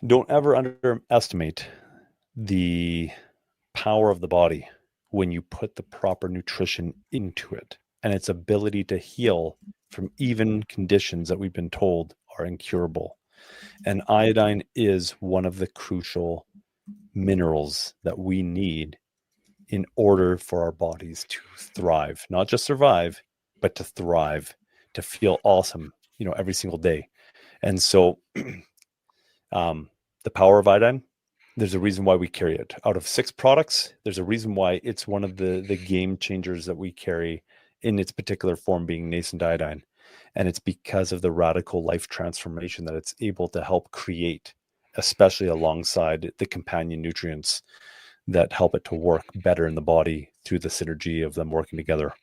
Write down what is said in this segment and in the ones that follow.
Don't ever underestimate the power of the body when you put the proper nutrition into it and its ability to heal from even conditions that we've been told are incurable. And iodine is one of the crucial minerals that we need in order for our bodies to thrive, not just survive, but to thrive, to feel awesome, every single day. And so the power of iodine, there's a reason why we carry it. Out of 6 products, there's a reason why it's one of the game changers that we carry in its particular form, being Nascent Iodine. And it's because of the radical life transformation that it's able to help create, especially alongside the companion nutrients that help it to work better in the body through the synergy of them working together.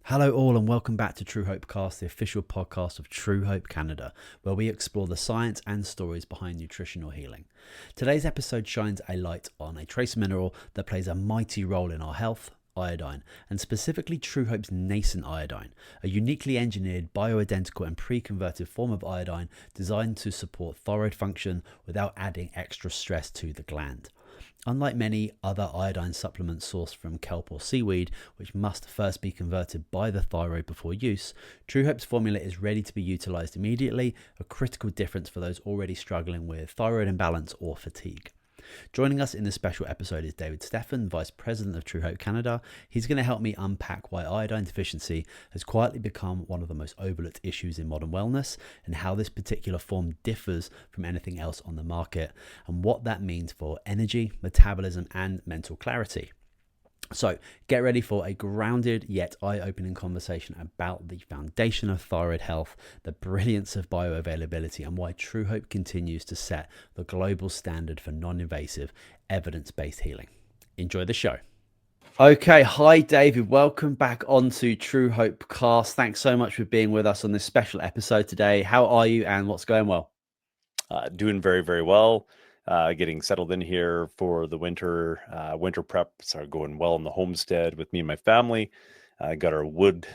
Hello all and welcome back to Truehope Cast, the official podcast of Truehope Canada, where we explore the science and stories behind nutritional healing. Today's episode shines a light on a trace mineral that plays a mighty role in our health, iodine, and specifically Truehope's Nascent Iodine, a uniquely engineered bioidentical and pre-converted form of iodine designed to support thyroid function without adding extra stress to the gland. Unlike many other iodine supplements sourced from kelp or seaweed, which must first be converted by the thyroid before use, Truehope's formula is ready to be utilized immediately, a critical difference for those already struggling with thyroid imbalance or fatigue. Joining us in this special episode is David Stephan, Vice President of Truehope Canada. He's going to help me unpack why iodine deficiency has quietly become one of the most overlooked issues in modern wellness and how this particular form differs from anything else on the market and what that means for energy, metabolism, and mental clarity. So get ready for a grounded yet eye-opening conversation about the foundation of thyroid health, the brilliance of bioavailability, and why Truehope continues to set the global standard for non-invasive, evidence-based healing. Enjoy the show. Okay, hi David, welcome back onto Truehope Cast. Thanks so much for being with us on this special episode today. How are you and what's going well? Doing very, very well. Getting settled in here for the winter. Winter preps are going well in the homestead with me and my family. Got our wood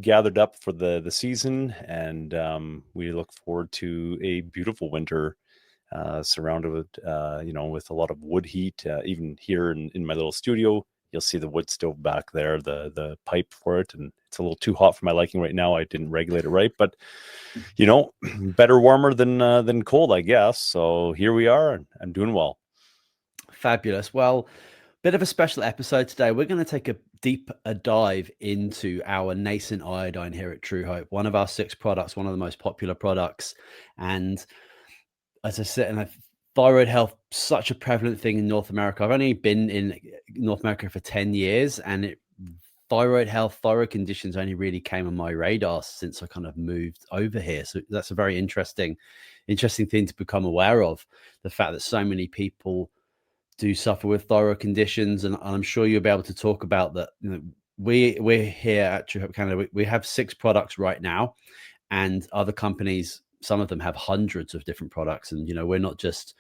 gathered up for the season, and we look forward to a beautiful winter surrounded with with a lot of wood heat. Even here in my little studio, you'll see the wood stove back there, the pipe for it, and it's a little too hot for my liking right now. I didn't regulate it right, but better warmer than cold, I guess. So here we are, and I'm doing well. Fabulous. Well, bit of a special episode today. We're going to take a deeper dive into our Nascent Iodine here at Truehope, one of our 6 products, one of the most popular products. And as I said, thyroid health, such a prevalent thing in North America. I've only been in North America for 10 years, and thyroid health, thyroid conditions only really came on my radar since I kind of moved over here. So that's a very interesting thing to become aware of, the fact that so many people do suffer with thyroid conditions. And I'm sure you'll be able to talk about that. We're here at Truehope Canada. We have 6 products right now, and other companies, some of them have hundreds of different products. And, we're not just,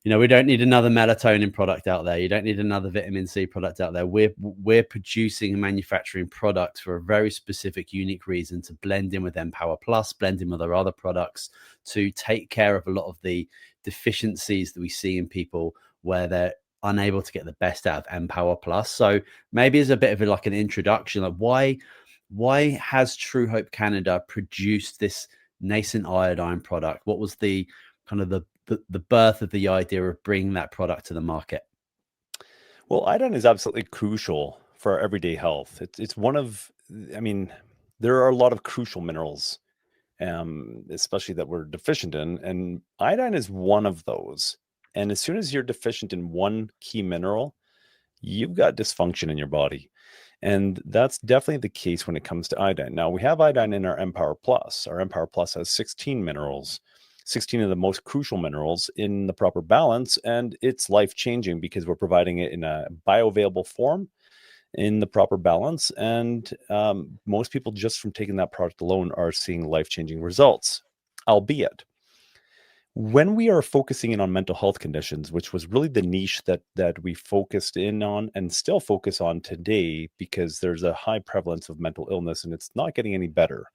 we don't need another melatonin product out there. You don't need another vitamin C product out there. We're producing and manufacturing products for a very specific, unique reason to blend in with Empower Plus, blend in with our other products to take care of a lot of the deficiencies that we see in people where they're unable to get the best out of Empower Plus. So maybe as a bit of an introduction, like why has Truehope Canada produced this Nascent Iodine product? What was the kind of the birth of the idea of bringing that product to the market? Well, iodine is absolutely crucial for our everyday health. It's one of, there are a lot of crucial minerals, especially that we're deficient in, and iodine is one of those. And as soon as you're deficient in one key mineral, you've got dysfunction in your body. And that's definitely the case when it comes to iodine. Now, we have iodine in our Empower Plus. Our Empower Plus has 16 minerals, 16 of the most crucial minerals in the proper balance. And it's life-changing because we're providing it in a bioavailable form in the proper balance. And most people, just from taking that product alone, are seeing life-changing results, albeit When we are focusing in on mental health conditions, which was really the niche that we focused in on and still focus on today, because there's a high prevalence of mental illness and it's not getting any better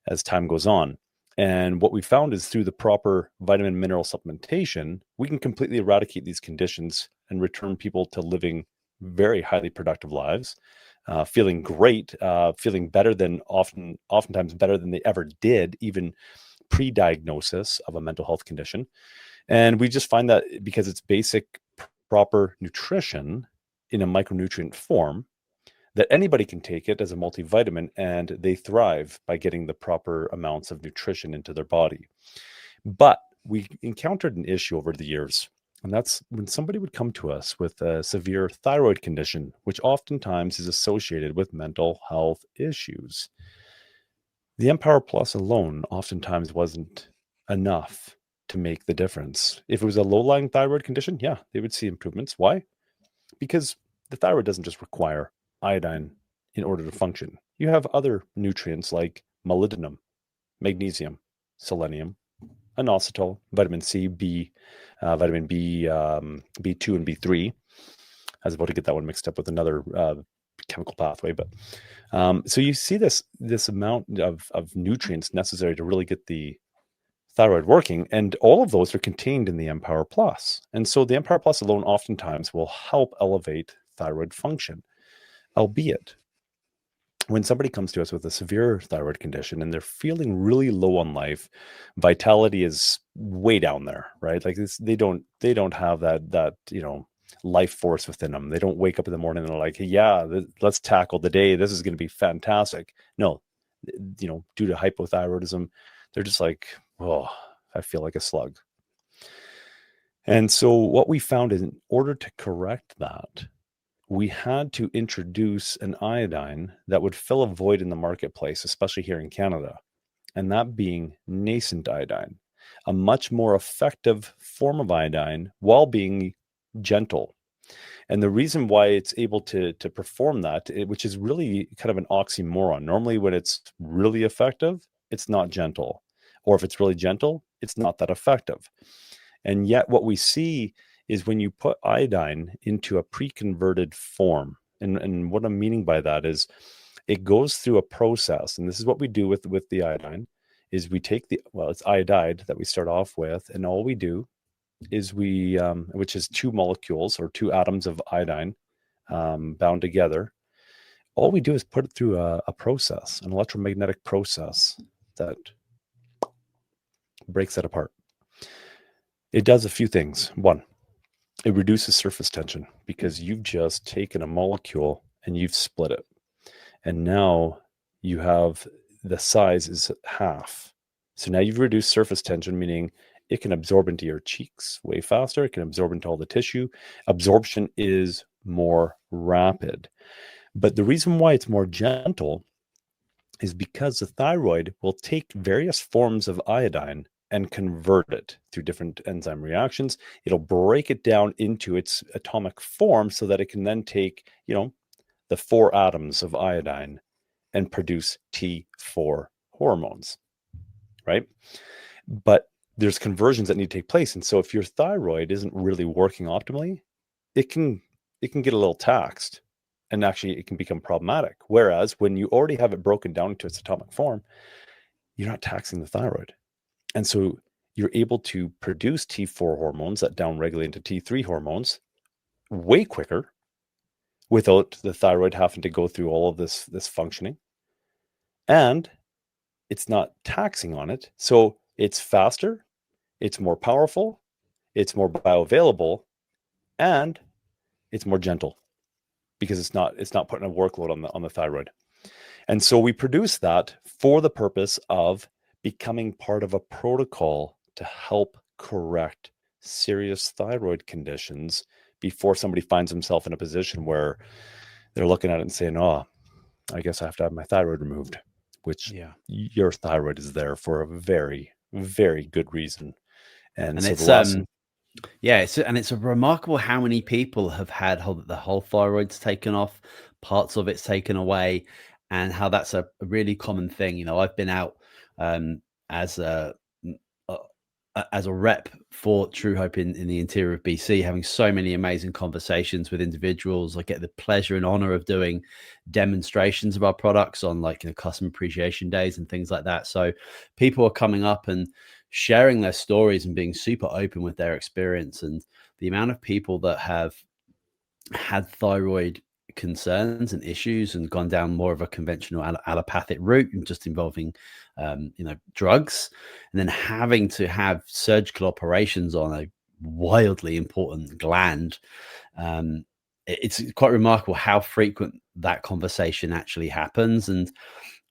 as time goes on. And what we found is through the proper vitamin mineral supplementation, we can completely eradicate these conditions and return people to living very highly productive lives, feeling great, feeling better than oftentimes better than they ever did, even pre-diagnosis of a mental health condition. And we just find that because it's basic, proper nutrition in a micronutrient form, that anybody can take it as a multivitamin and they thrive by getting the proper amounts of nutrition into their body. But we encountered an issue over the years, and that's when somebody would come to us with a severe thyroid condition, which oftentimes is associated with mental health issues. The Empower Plus alone oftentimes wasn't enough to make the difference. If it was a low-lying thyroid condition, yeah, they would see improvements. Why? Because the thyroid doesn't just require iodine in order to function. You have other nutrients like molybdenum, magnesium, selenium, inositol, vitamin C, vitamin B, B2 and B3. I was about to get that one mixed up with another chemical pathway, but so you see this amount of nutrients necessary to really get the thyroid working, and all of those are contained in the Empower Plus. And so the Empower Plus alone oftentimes will help elevate thyroid function, albeit when somebody comes to us with a severe thyroid condition and they're feeling really low on life, vitality is way down there, right? Like they don't have that life force within them. They don't wake up in the morning and they're like, hey, yeah, let's tackle the day. This is going to be fantastic. No, due to hypothyroidism, they're just like, oh, I feel like a slug. And so what we found is in order to correct that, we had to introduce an iodine that would fill a void in the marketplace, especially here in Canada, and that being Nascent iodine, a much more effective form of iodine while being gentle. And the reason why it's able to perform that, which is really kind of an oxymoron. Normally, when it's really effective, it's not gentle. Or if it's really gentle, it's not that effective. And yet what we see is when you put iodine into a pre-converted form, and what I'm meaning by that is it goes through a process, and this is what we do with the iodine, is we take it's iodide that we start off with, and all we do is which is two molecules or two atoms of iodine bound together. All we do is put it through a process, an electromagnetic process that breaks that apart. It does a few things. One, it reduces surface tension because you've just taken a molecule and you've split it. And now you have the size is half. So now you've reduced surface tension, meaning it can absorb into your cheeks way faster. It can absorb into all the tissue. Absorption is more rapid. But the reason why it's more gentle is because the thyroid will take various forms of iodine and convert it through different enzyme reactions. It'll break it down into its atomic form so that it can then take, the 4 atoms of iodine and produce T4 hormones, right? But there's conversions that need to take place. And so if your thyroid isn't really working optimally, it can get a little taxed, and actually it can become problematic. Whereas when you already have it broken down into its atomic form, you're not taxing the thyroid. And so you're able to produce T4 hormones that downregulate into T3 hormones way quicker without the thyroid having to go through all of this functioning. And it's not taxing on it. So it's faster, it's more powerful, it's more bioavailable, and it's more gentle because it's not putting a workload on the thyroid. And so we produce that for the purpose of becoming part of a protocol to help correct serious thyroid conditions before somebody finds himself in a position where they're looking at it and saying, oh, I guess I have to have my thyroid removed, which your thyroid is there for a very, very good reason. And so it's remarkable how many people have had the whole thyroid's taken off, parts of it's taken away, and how that's a really common thing. I've been out as a as a rep for Truehope in the interior of BC, having so many amazing conversations with individuals. I get the pleasure and honor of doing demonstrations of our products on customer appreciation days and things like that. So people are coming up and sharing their stories and being super open with their experience. And the amount of people that have had thyroid concerns and issues and gone down more of a conventional allopathic route and just involving drugs, and then having to have surgical operations on a wildly important gland. It's quite remarkable how frequent that conversation actually happens. And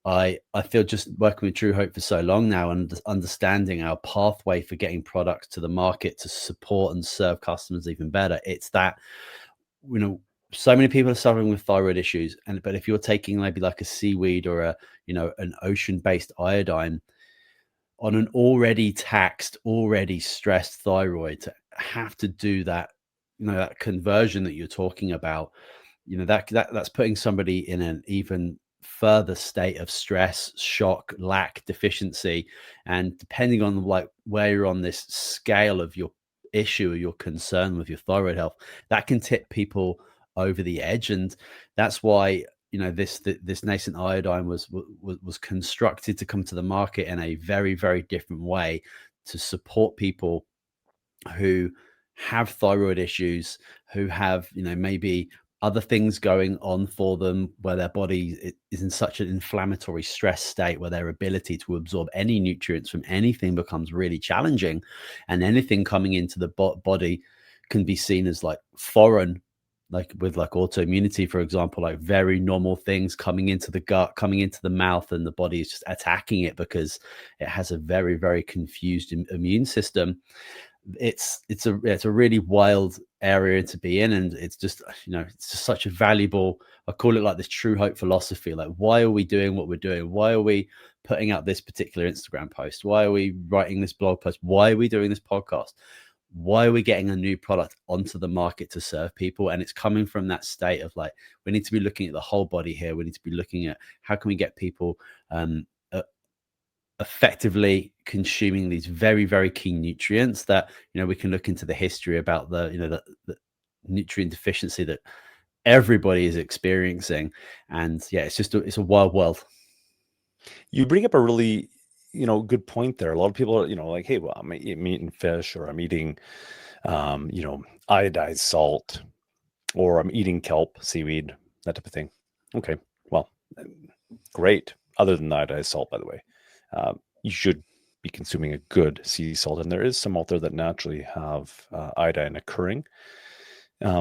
I feel, just working with Truehope for so long now and understanding our pathway for getting products to the market to support and serve customers even better, it's that so many people are suffering with thyroid issues, but if you're taking maybe like a seaweed or an ocean-based iodine on an already taxed, already stressed thyroid, to have to do that, that conversion that you're talking about, that's putting somebody in an even further state of stress, shock, lack, deficiency. And depending on where you're on this scale of your issue or your concern with your thyroid health, that can tip people over the edge. And that's why this nascent iodine was constructed to come to the market in a very, very different way to support people who have thyroid issues, who have maybe other things going on for them, where their body is in such an inflammatory stress state where their ability to absorb any nutrients from anything becomes really challenging, and anything coming into the body can be seen as foreign, with autoimmunity, for example, very normal things coming into the gut, coming into the mouth, and the body is just attacking it because it has a very, very confused immune system. It's a really wild area to be in, and it's just it's just such a valuable, I call it this Truehope philosophy. Why are we doing what we're doing? Why are we putting out this particular Instagram post? Why are we writing this blog post? Why are we doing this podcast? Why are we getting a new product onto the market to serve people? And it's coming from that state of we need to be looking at the whole body here. We need to be looking at how can we get people effectively consuming these very, very key nutrients that we can look into the history about the nutrient deficiency that everybody is experiencing. And yeah, it's a wild world. You bring up a really good point there. A lot of people are hey, well, I'm eating fish, or I'm eating iodized salt, or I'm eating kelp, seaweed, that type of thing. Okay, well, great. Other than iodized salt, by the way, you should be consuming a good sea salt, and there is some out there that naturally have iodine occurring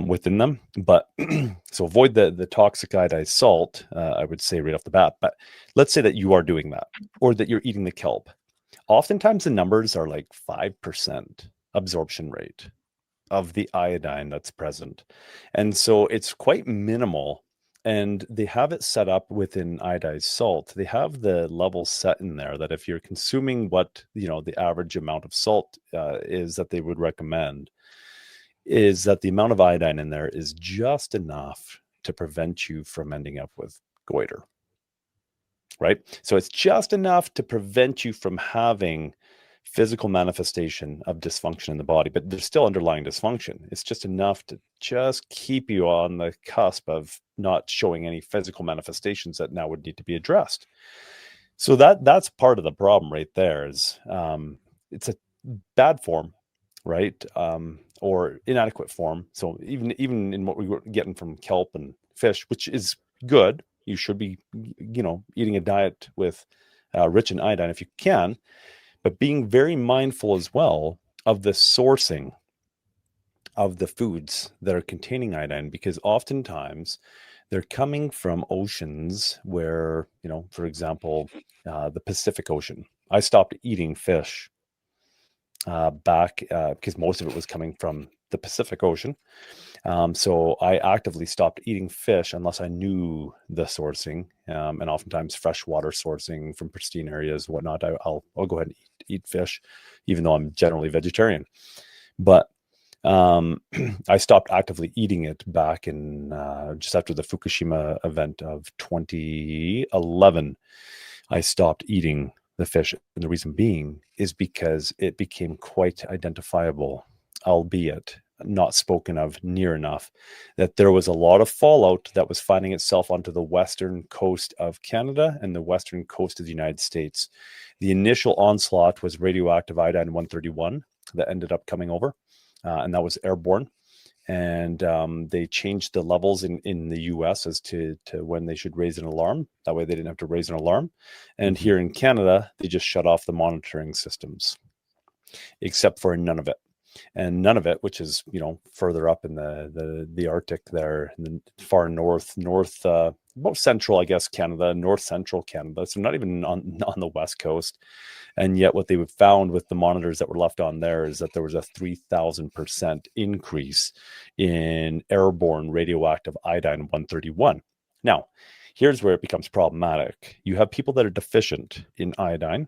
within them. But so avoid the toxic iodized salt, I would say right off the bat. But let's say that you are doing that, or that you're eating the kelp. Oftentimes the numbers are 5% absorption rate of the iodine that's present. And so it's quite minimal. And they have it set up within iodized salt. They have the level set in there that if you're consuming what, the average amount of salt is that they would recommend, is that the amount of iodine in there is just enough to prevent you from ending up with goiter, right? So it's just enough to prevent you from having physical manifestation of dysfunction in the body, but there's still underlying dysfunction. It's just enough to just keep you on the cusp of not showing any physical manifestations that now would need to be addressed. So that's part of the problem right there. Is it's a bad form, right? Or inadequate form. So even in what we were getting from kelp and fish, which is good, you should be eating a diet with rich in iodine if you can, but being very mindful as well of the sourcing of the foods that are containing iodine, because oftentimes they're coming from oceans where, for example, the Pacific Ocean. I stopped eating fish back because most of it was coming from the Pacific Ocean. So I actively stopped eating fish unless I knew the sourcing, and oftentimes freshwater sourcing from pristine areas, whatnot. I'll go ahead and eat fish, even though I'm generally vegetarian. But I stopped actively eating it back in just after the Fukushima event of 2011. I stopped eating the fish. And the reason being is because it became quite identifiable, albeit not spoken of near enough, that there was a lot of fallout that was finding itself onto the western coast of Canada and the western coast of the United States. The initial onslaught was radioactive iodine 131 that ended up coming over, and that was airborne. And they changed the levels in the US as to when they should raise an alarm. That way they didn't have to raise an alarm. And here in Canada, they just shut off the monitoring systems, except for none of it. And none of it, which is, further up in the Arctic there, in the far north, about central, I guess, Canada, north central Canada. So not even on the west coast. And yet what they found with the monitors that were left on there is that there was a 3,000% increase in airborne radioactive iodine 131. Now, here's where it becomes problematic. You have people that are deficient in iodine.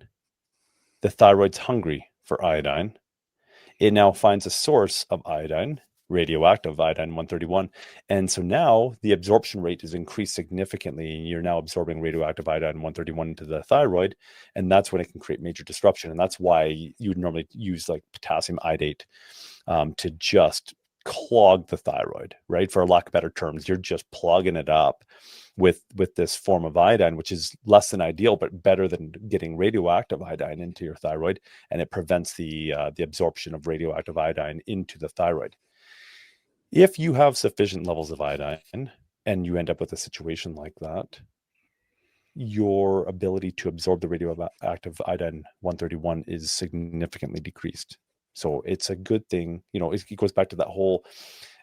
The thyroid's hungry for iodine. It now finds a source of iodine, radioactive iodine 131. And so now the absorption rate is increased significantly. And you're now absorbing radioactive iodine 131 into the thyroid. And that's when it can create major disruption. And that's why you would normally use like potassium iodate to just clog the thyroid, right? For lack of better terms, you're just plugging it up with this form of iodine, which is less than ideal, but better than getting radioactive iodine into your thyroid, and it prevents the absorption of radioactive iodine into the thyroid. If you have sufficient levels of iodine and you end up with a situation like that, your ability to absorb the radioactive iodine 131 is significantly decreased. So it's a good thing. It goes back to that whole,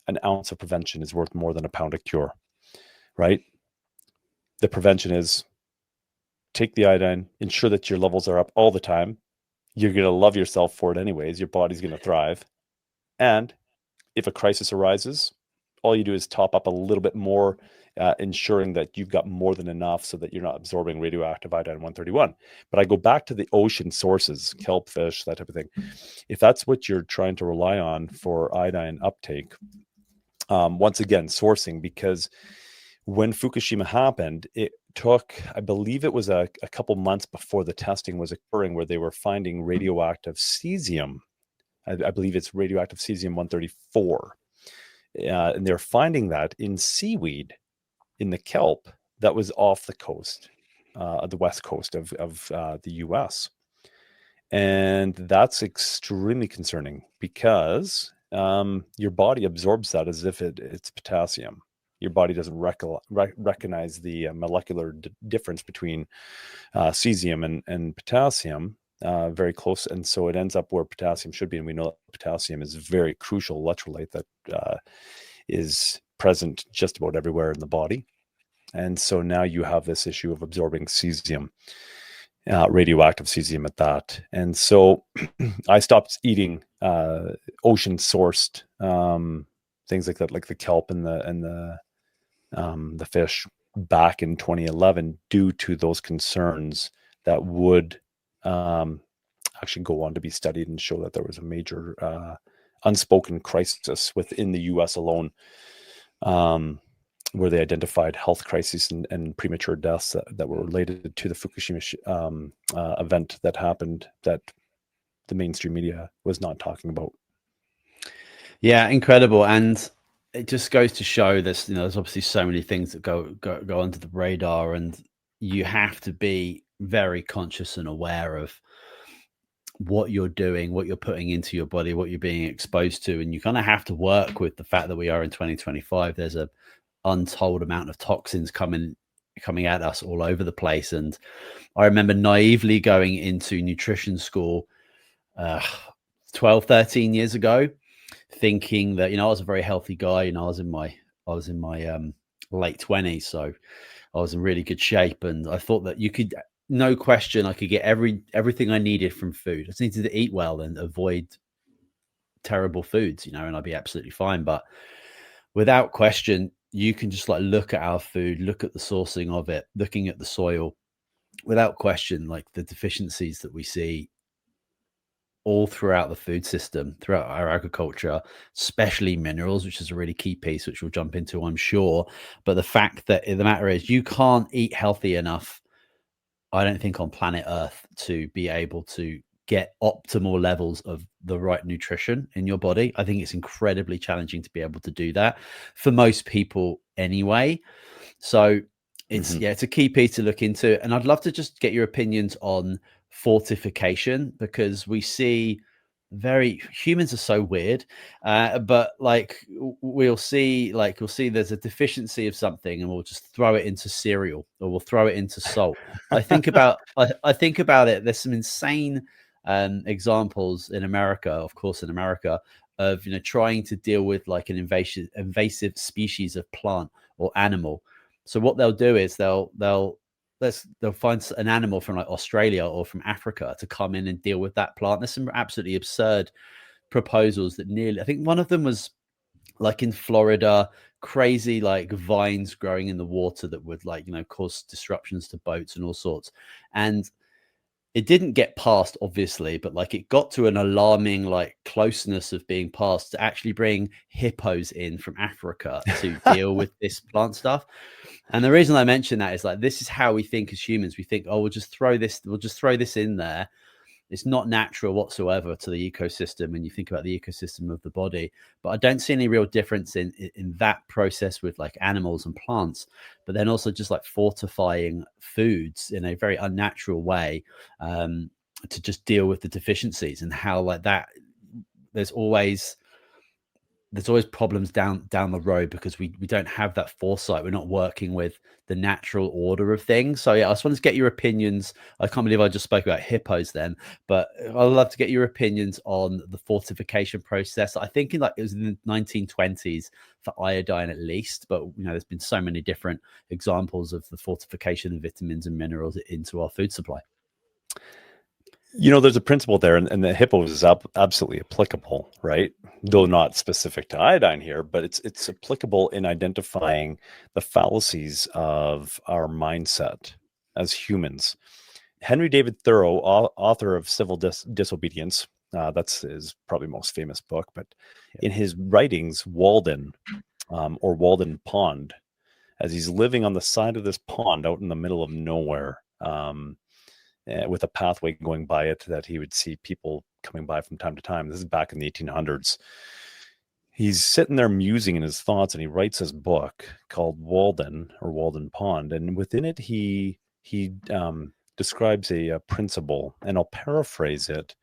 an ounce of prevention is worth more than a pound of cure, right? The prevention is take the iodine, ensure that your levels are up all the time. You're going to love yourself for it anyways. Your body's going to thrive. And if a crisis arises, all you do is top up a little bit more, ensuring that you've got more than enough so that you're not absorbing radioactive iodine 131. But I go back to the ocean sources, kelp, fish, that type of thing. If that's what you're trying to rely on for iodine uptake, once again, sourcing, because when Fukushima happened, it took, I believe it was a couple months before the testing was occurring, where they were finding radioactive cesium. I believe it's radioactive cesium 134. And they're finding that in seaweed, in the kelp that was off the coast, the west coast of the US. And that's extremely concerning because your body absorbs that as if it's potassium. Your body doesn't recognize the molecular difference between cesium and potassium very close. And so it ends up where potassium should be. And we know that potassium is a very crucial electrolyte that is present just about everywhere in the body. And so now you have this issue of absorbing cesium, radioactive cesium at that. And so I stopped eating ocean sourced things like that, like the kelp and the fish back in 2011 due to those concerns that would actually go on to be studied and show that there was a major unspoken crisis within the US alone, where they identified health crises and premature deaths that were related to the Fukushima event that happened that the mainstream media was not talking about. Yeah, incredible. And it just goes to show this, there's obviously so many things that go under the radar, and you have to be very conscious and aware of what you're doing, what you're putting into your body, what you're being exposed to. And you kind of have to work with the fact that we are in 2025. There's a untold amount of toxins coming at us all over the place. And I remember naively going into nutrition school 12, 13 years ago, thinking that, I was a very healthy guy, I was in my late 20s, so I was in really good shape, and I thought that you could, no question, I could get everything I needed from food. I just needed to eat well and avoid terrible foods, and I'd be absolutely fine. But without question, you can just look at our food, look at the sourcing of it, looking at the soil, without question, like the deficiencies that we see all throughout the food system, throughout our agriculture, especially minerals, which is a really key piece, which we'll jump into, I'm sure. But the fact that the matter is, you can't eat healthy enough I don't think on planet Earth to be able to get optimal levels of the right nutrition in your body. I think it's incredibly challenging to be able to do that for most people anyway. So Mhm. it's a key piece to look into. And I'd love to just get your opinions on fortification, because we see very humans are so weird, but like we'll see there's a deficiency of something and we'll just throw it into cereal or we'll throw it into salt. I think about it, there's some insane examples in America, of course, in America, of trying to deal with like an invasive species of plant or animal. So what they'll do is they'll find an animal from like Australia or from Africa to come in and deal with that plant. There's some absolutely absurd proposals that nearly, I think one of them was like in Florida, crazy like vines growing in the water that would like, cause disruptions to boats and all sorts. And it didn't get passed, obviously, but like it got to an alarming like closeness of being passed to actually bring hippos in from Africa to deal with this plant stuff. And the reason I mention that is like this is how we think as humans. We think, oh, we'll just throw this in there. It's not natural whatsoever to the ecosystem, and you think about the ecosystem of the body. But I don't see any real difference in that process with like animals and plants. But then also just like fortifying foods in a very unnatural way, to just deal with the deficiencies, and how like that there's always problems down the road because we don't have that foresight. We're not working with the natural order of things. So yeah, I just wanted to get your opinions. I can't believe I just spoke about hippos then, but I'd love to get your opinions on the fortification process. I think it was in the 1920s for iodine at least, but there's been so many different examples of the fortification of vitamins and minerals into our food supply. There's a principle there, and the hippos is absolutely applicable, right? Though not specific to iodine here, but it's applicable in identifying the fallacies of our mindset as humans. Henry David Thoreau, author of Civil Disobedience, that's his probably most famous book, but in his writings, Walden, or Walden Pond, as he's living on the side of this pond out in the middle of nowhere, with a pathway going by it that he would see people coming by from time to time. This is back in the 1800s. He's sitting there musing in his thoughts, and he writes his book called Walden, or Walden Pond. And within it, he describes a principle, and I'll paraphrase it.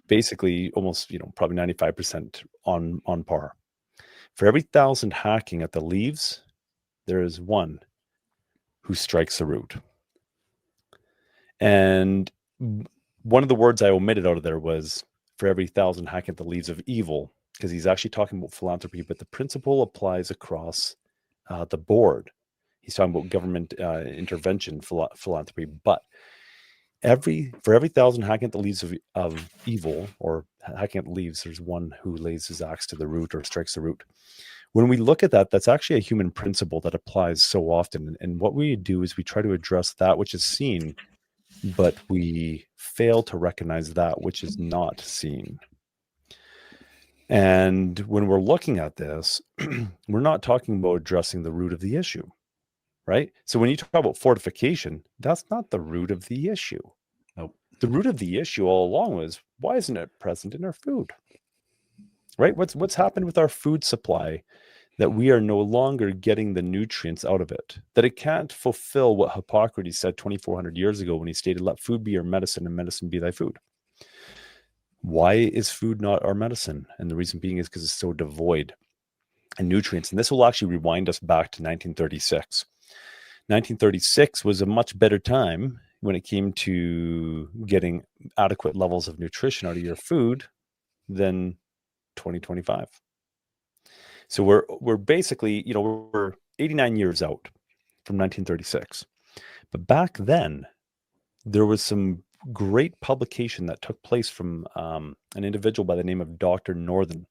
Basically, almost probably 95% on par. For every 1,000 hacking at the leaves, there is one who strikes the root. And one of the words I omitted out of there was for every 1,000 hacking at the leaves of evil, because he's actually talking about philanthropy, but the principle applies across the board. He's talking about government intervention philanthropy, but for every 1,000 hacking at the leaves of evil, or hacking at the leaves, there's one who lays his axe to the root or strikes the root. When we look at that, that's actually a human principle that applies so often. And what we do is we try to address that which is seen, but we fail to recognize that which is not seen. And when we're looking at this, we're not talking about addressing the root of the issue, right? So when you talk about fortification, that's not the root of the issue. Nope. The root of the issue all along was, why isn't it present in our food? Right? What's happened with our food supply, that we are no longer getting the nutrients out of it, that it can't fulfill what Hippocrates said 2,400 years ago when he stated, let food be your medicine and medicine be thy food. Why is food not our medicine? And the reason being is because it's so devoid in nutrients. And this will actually rewind us back to 1936. 1936 was a much better time when it came to getting adequate levels of nutrition out of your food than 2025. So we're basically, we're 89 years out from 1936. But back then, there was some great publication that took place from an individual by the name of Dr. Northern.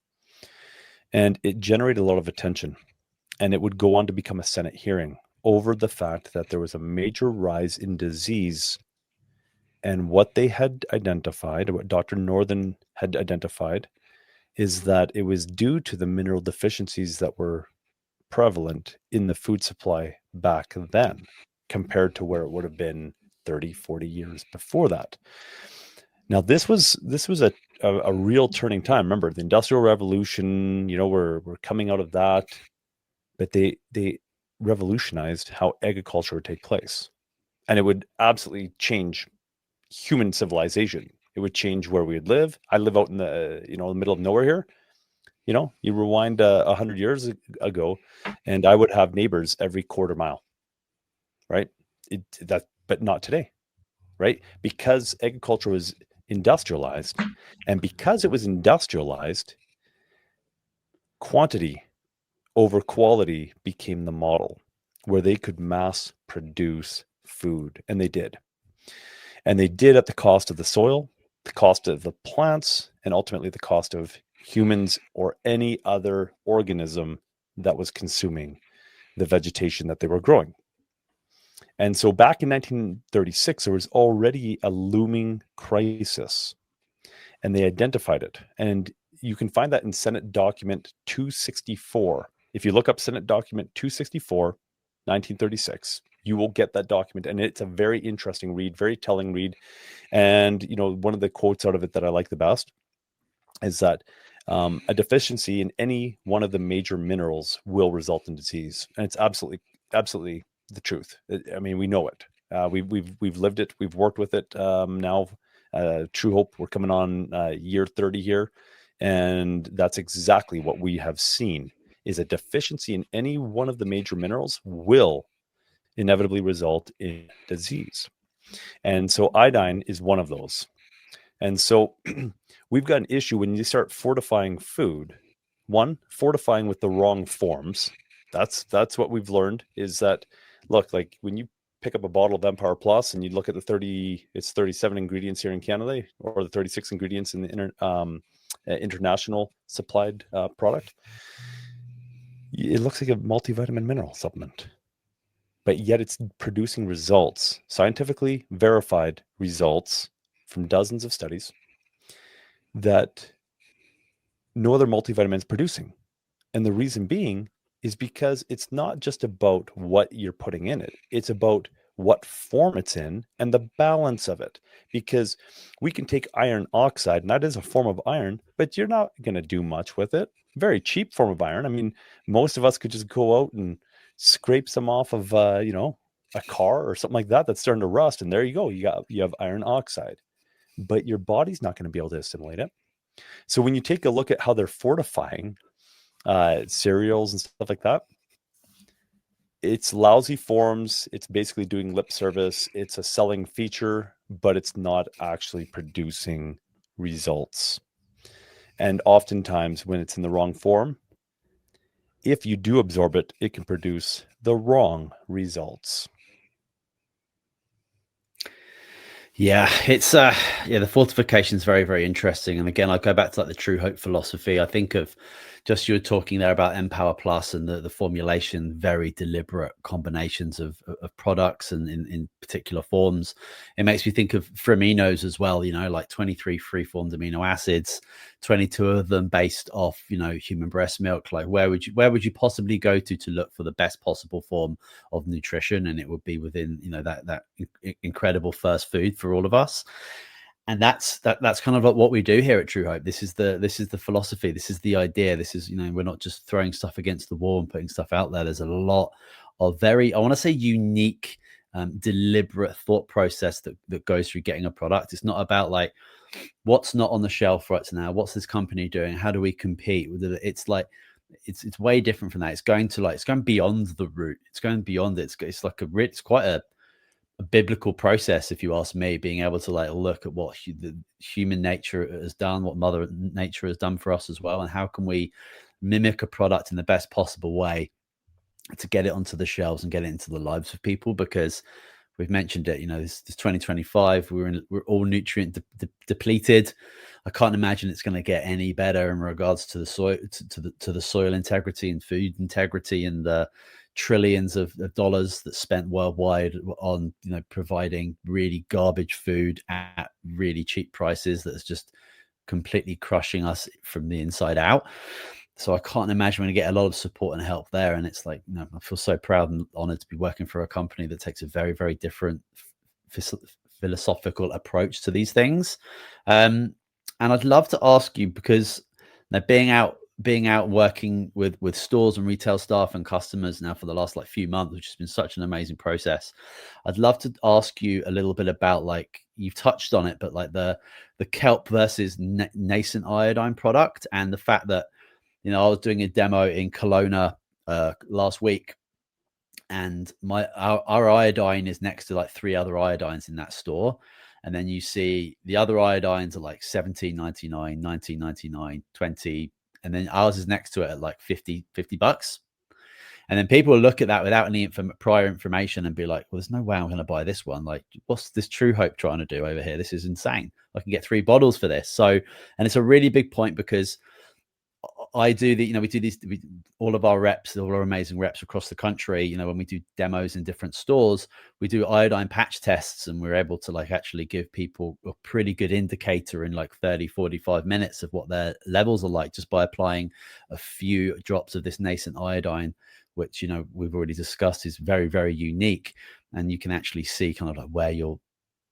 And it generated a lot of attention. And it would go on to become a Senate hearing over the fact that there was a major rise in disease. And what they had identified, what Dr. Northern had identified, is that it was due to the mineral deficiencies that were prevalent in the food supply back then. compared to where it would have been 30, 40 years before that. Now, this was a real turning time. Remember, the Industrial Revolution, we're coming out of that, but they revolutionized how agriculture would take place. And it would absolutely change human civilization. It would change where we would live. I live out in the middle of nowhere here. You rewind 100 years ago, and I would have neighbors every quarter mile, right? But not today, right? Because agriculture was industrialized, and because it was industrialized, quantity over quality became the model where they could mass produce food, and they did. And they did at the cost of the soil, the cost of the plants, and ultimately the cost of humans or any other organism that was consuming the vegetation that they were growing. And so back in 1936, there was already a looming crisis, and they identified it. And you can find that in Senate document 264. If you look up Senate document 264, 1936, you will get that document. And it's a very interesting read, very telling read. And, one of the quotes out of it that I like the best is that a deficiency in any one of the major minerals will result in disease. And it's absolutely, absolutely the truth. I mean, we know it. We've lived it. We've worked with it now. Truehope, we're coming on year 30 here. And that's exactly what we have seen, is a deficiency in any one of the major minerals will inevitably result in disease. And so iodine is one of those. And so we've got an issue when you start fortifying food. One, fortifying with the wrong forms. That's what we've learned, is that, look, like when you pick up a bottle of Empower Plus and you look at it's 37 ingredients here in Canada, or the 36 ingredients in the international supplied product, it looks like a multivitamin mineral supplement, but yet it's producing results, scientifically verified results from dozens of studies that no other multivitamin is producing. And the reason being is because it's not just about what you're putting in it. It's about what form it's in and the balance of it. Because we can take iron oxide, and that is a form of iron, but you're not going to do much with it. Very cheap form of iron. I mean, most of us could just go out and scrape some off of, a car or something like that that's starting to rust. And there you go. You have iron oxide, but your body's not going to be able to assimilate it. So when you take a look at how they're fortifying cereals and stuff like that, it's lousy forms. It's basically doing lip service. It's a selling feature, but it's not actually producing results. And oftentimes when it's in the wrong form, if you do absorb it, it can produce the wrong results. Yeah, it's the fortification is very, very interesting. And again, I go back to like the Truehope philosophy. I think of just you were talking there about Empower Plus and the formulation, very deliberate combinations of products and in particular forms. It makes me think of aminos as well, like 23 free-formed amino acids, 22 of them based off, human breast milk. Like where would you possibly go to look for the best possible form of nutrition? And it would be within, that incredible first food for all of us. And that's kind of like what we do here at Truehope. This is the philosophy. This is the idea. This is, we're not just throwing stuff against the wall and putting stuff out there. There's a lot of very, I want to say, unique, deliberate thought process that goes through getting a product. It's not about like what's not on the shelf right now. What's this company doing? How do we compete with it? It's like, it's way different from that. It's going beyond the root. It's going beyond it. It's quite a biblical process, if you ask me, being able to like look at what the human nature has done, what mother nature has done for us as well, and how can we mimic a product in the best possible way to get it onto the shelves and get it into the lives of people. Because we've mentioned it, this 2025, we're all nutrient depleted. I can't imagine it's going to get any better in regards to the soil, to the soil integrity and food integrity, and the trillions of dollars that's spent worldwide on providing really garbage food at really cheap prices that's just completely crushing us from the inside out. So I can't imagine we're going to get a lot of support and help there. And it's like, I feel so proud and honored to be working for a company that takes a very, very different philosophical approach to these things. And I'd love to ask you, because being out working with stores and retail staff and customers now for the last few months, which has been such an amazing process, I'd love to ask you a little bit about, you've touched on it, but the kelp versus nascent iodine product, and the fact that I was doing a demo in Kelowna last week, and our iodine is next to 3 other iodines in that store. And then you see the other iodines are $17.99, $19.99, $20, and then ours is next to it at $50. And then people will look at that without any prior information and be like, well, there's no way I'm going to buy this one. What's this Truehope trying to do over here? This is insane. I can get 3 bottles for this. So, and it's a really big point, because I do we do these, all of our reps, all our amazing reps across the country, when we do demos in different stores, we do iodine patch tests, and we're able to actually give people a pretty good indicator in 30, 45 minutes of what their levels are like, just by applying a few drops of this nascent iodine, which, we've already discussed is very, very unique. And you can actually see kind of where your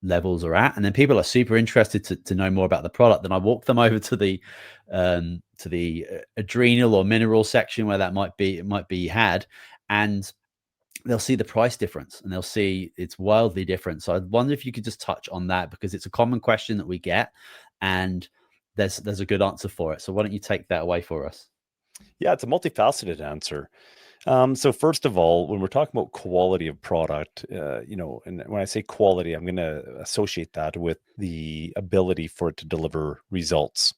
levels are at. And then people are super interested to know more about the product. Then I walk them over to the adrenal or mineral section where that might be had, and they'll see the price difference, and they'll see it's wildly different. So I wonder if you could just touch on that, because it's a common question that we get, and there's a good answer for it. So why don't you take that away for us? Yeah, it's a multifaceted answer. So first of all, when we're talking about quality of product, and when I say quality, I'm going to associate that with the ability for it to deliver results.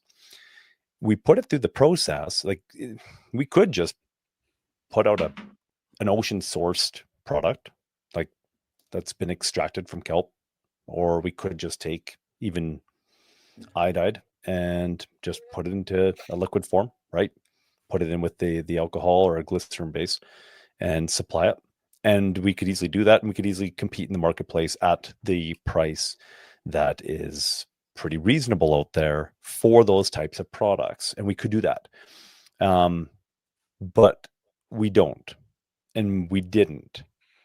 We put it through the process. We could just put out an ocean sourced product, that's been extracted from kelp, or we could just take even iodide and just put it into a liquid form, right? Put it in with the alcohol or a glycerin base and supply it. And we could easily do that, and we could easily compete in the marketplace at the price that is pretty reasonable out there for those types of products. And we could do that. But we don't, and we didn't.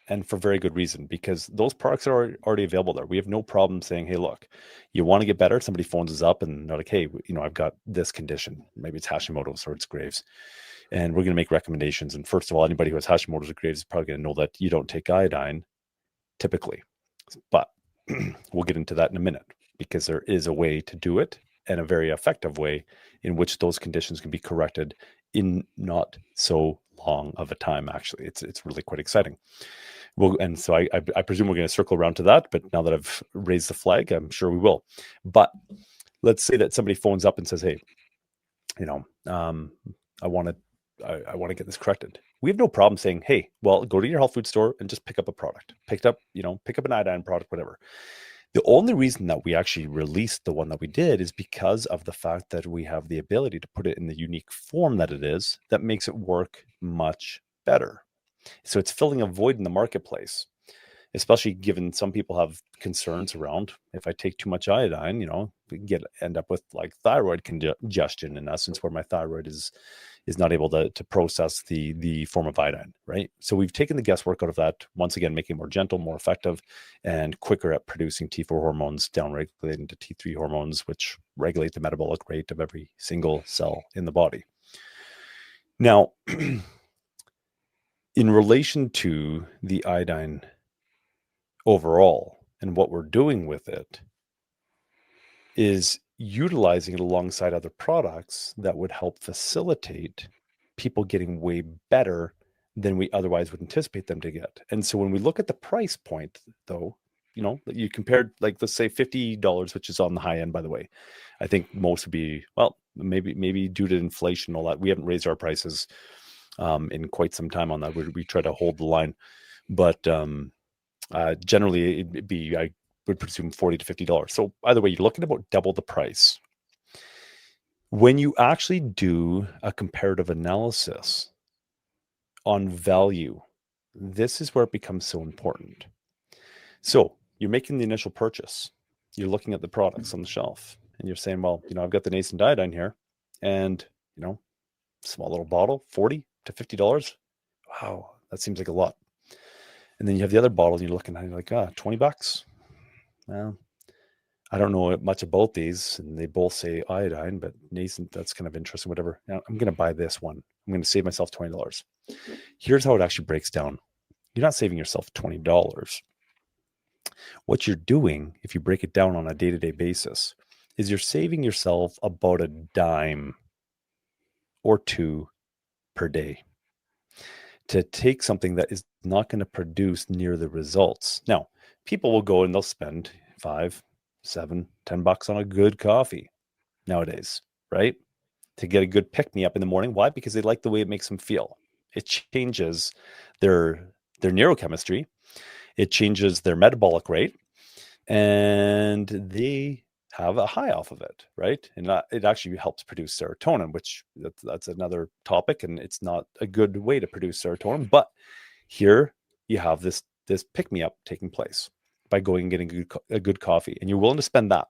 And for very good reason, because those products are already available there. We have no problem saying, hey, look, you want to get better? Somebody phones us up and they're like, hey, I've got this condition. Maybe it's Hashimoto's or it's Graves'. And we're going to make recommendations. And first of all, anybody who has Hashimoto's or Graves' is probably going to know that you don't take iodine typically. But we'll get into that in a minute, because there is a way to do it, and a very effective way in which those conditions can be corrected in not so long of a time. Actually, it's really quite exciting. Well, and so I presume we're going to circle around to that, but now that I've raised the flag, I'm sure we will. But let's say that somebody phones up and says, hey, I want to get this corrected. We have no problem saying, hey, well, go to your health food store and just pick up a product. Pick up an iodine product, whatever. The only reason that we actually released the one that we did is because of the fact that we have the ability to put it in the unique form that it is, that makes it work much better. So it's filling a void in the marketplace, especially given some people have concerns around, if I take too much iodine, we can end up with thyroid congestion, in essence, where my thyroid is not able to process the form of iodine, right? So we've taken the guesswork out of that, once again, making it more gentle, more effective, and quicker at producing T4 hormones, down-regulating to T3 hormones, which regulate the metabolic rate of every single cell in the body. Now, in relation to the iodine overall, and what we're doing with it is utilizing it alongside other products that would help facilitate people getting way better than we otherwise would anticipate them to get. And so when we look at the price point, though, you compared, let's say $50, which is on the high end, by the way. I think most would be, well, maybe due to inflation and all that. We haven't raised our prices in quite some time on that. We try to hold the line, but generally it'd be, I would presume, $40 to $50. So either way, you're looking at about double the price. When you actually do a comparative analysis on value, this is where it becomes so important. So you're making the initial purchase. You're looking at the products on the shelf, and you're saying, well, I've got the nascent iodine here, and Small little bottle, $40 to $50. Wow, that seems like a lot. And then you have the other bottle and you're looking at it like, $20. Well, I don't know much about these, and they both say iodine, but Nascent, that's kind of interesting, whatever. Now, I'm going to buy this one. I'm going to save myself $20. Here's how it actually breaks down. You're not saving yourself $20. What you're doing, if you break it down on a day-to-day basis, is you're saving yourself about a dime or two per day to take something that is not going to produce near the results. Now, people will go and they'll spend $5, $7, $10 on a good coffee nowadays, right? To get a good pick-me-up in the morning. Why? Because they like the way it makes them feel. It changes their neurochemistry. It changes their metabolic rate, and they have a high off of it, right? And it actually helps produce serotonin, which that's another topic, and it's not a good way to produce serotonin. But here you have this pick-me-up taking place by going and getting a good coffee, and you're willing to spend that.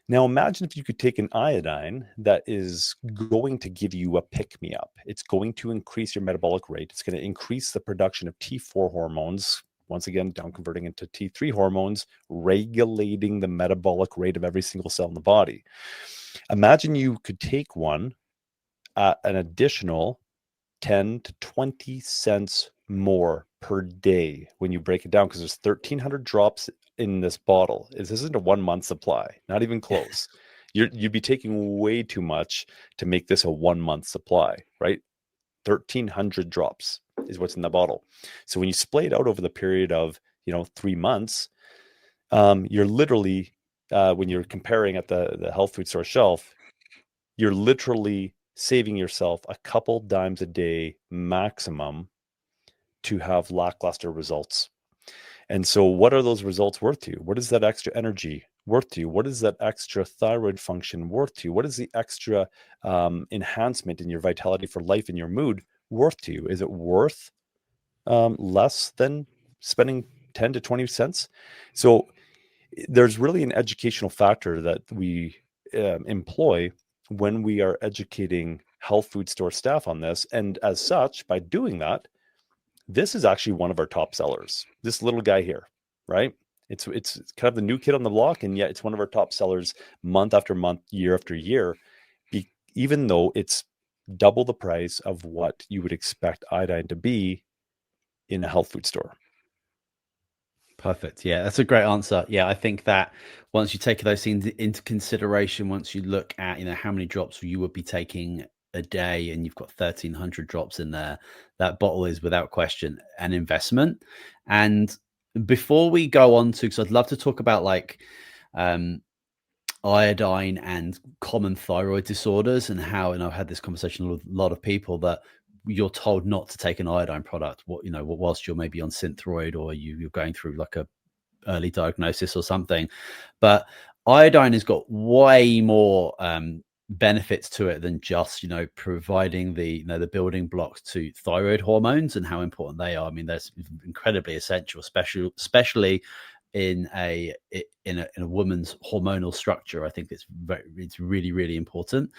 Now imagine if you could take an iodine that is going to give you a pick-me-up. It's going to increase your metabolic rate. It's going to increase the production of T4 hormones, once again, down converting into T3 hormones, regulating the metabolic rate of every single cell in the body. Imagine you could take one at an additional 10 to 20 cents more per day when you break it down, because there's 1,300 drops in this bottle. This isn't a 1 month supply, not even close. You'd be taking way too much to make this a 1 month supply, right? 1,300 drops is what's in the bottle. So when you split it out over the period of 3 months, you're literally when you're comparing at the health food store shelf, you're literally saving yourself a couple dimes a day maximum to have lackluster results. And so what are those results worth to you? What is that extra energy worth to you? What is that extra thyroid function worth to you? What is the extra enhancement in your vitality for life and your mood worth to you? Is it worth less than spending 10 to 20 cents? So there's really an educational factor that we employ when we are educating health food store staff on this. And as such, by doing that, this is actually one of our top sellers. This little guy here, right? It's kind of the new kid on the block, and yet it's one of our top sellers month after month, year after year, even though it's double the price of what you would expect iodine to be in a health food store. Perfect. Yeah, that's a great answer. Yeah, I think that once you take those things into consideration, once you look at how many drops you would be taking a day, and you've got 1,300 drops in there, that bottle is without question an investment. And before we go on to, because I'd love to talk about iodine and common thyroid disorders, and how, and I've had this conversation with a lot of people, that you're told not to take an iodine product, whilst you're maybe on Synthroid, or you're going through like a early diagnosis or something. But iodine has got way more benefits to it than just providing the the building blocks to thyroid hormones and how important they are. I mean, they're incredibly essential, especially in a woman's hormonal structure. I think it's really, really important.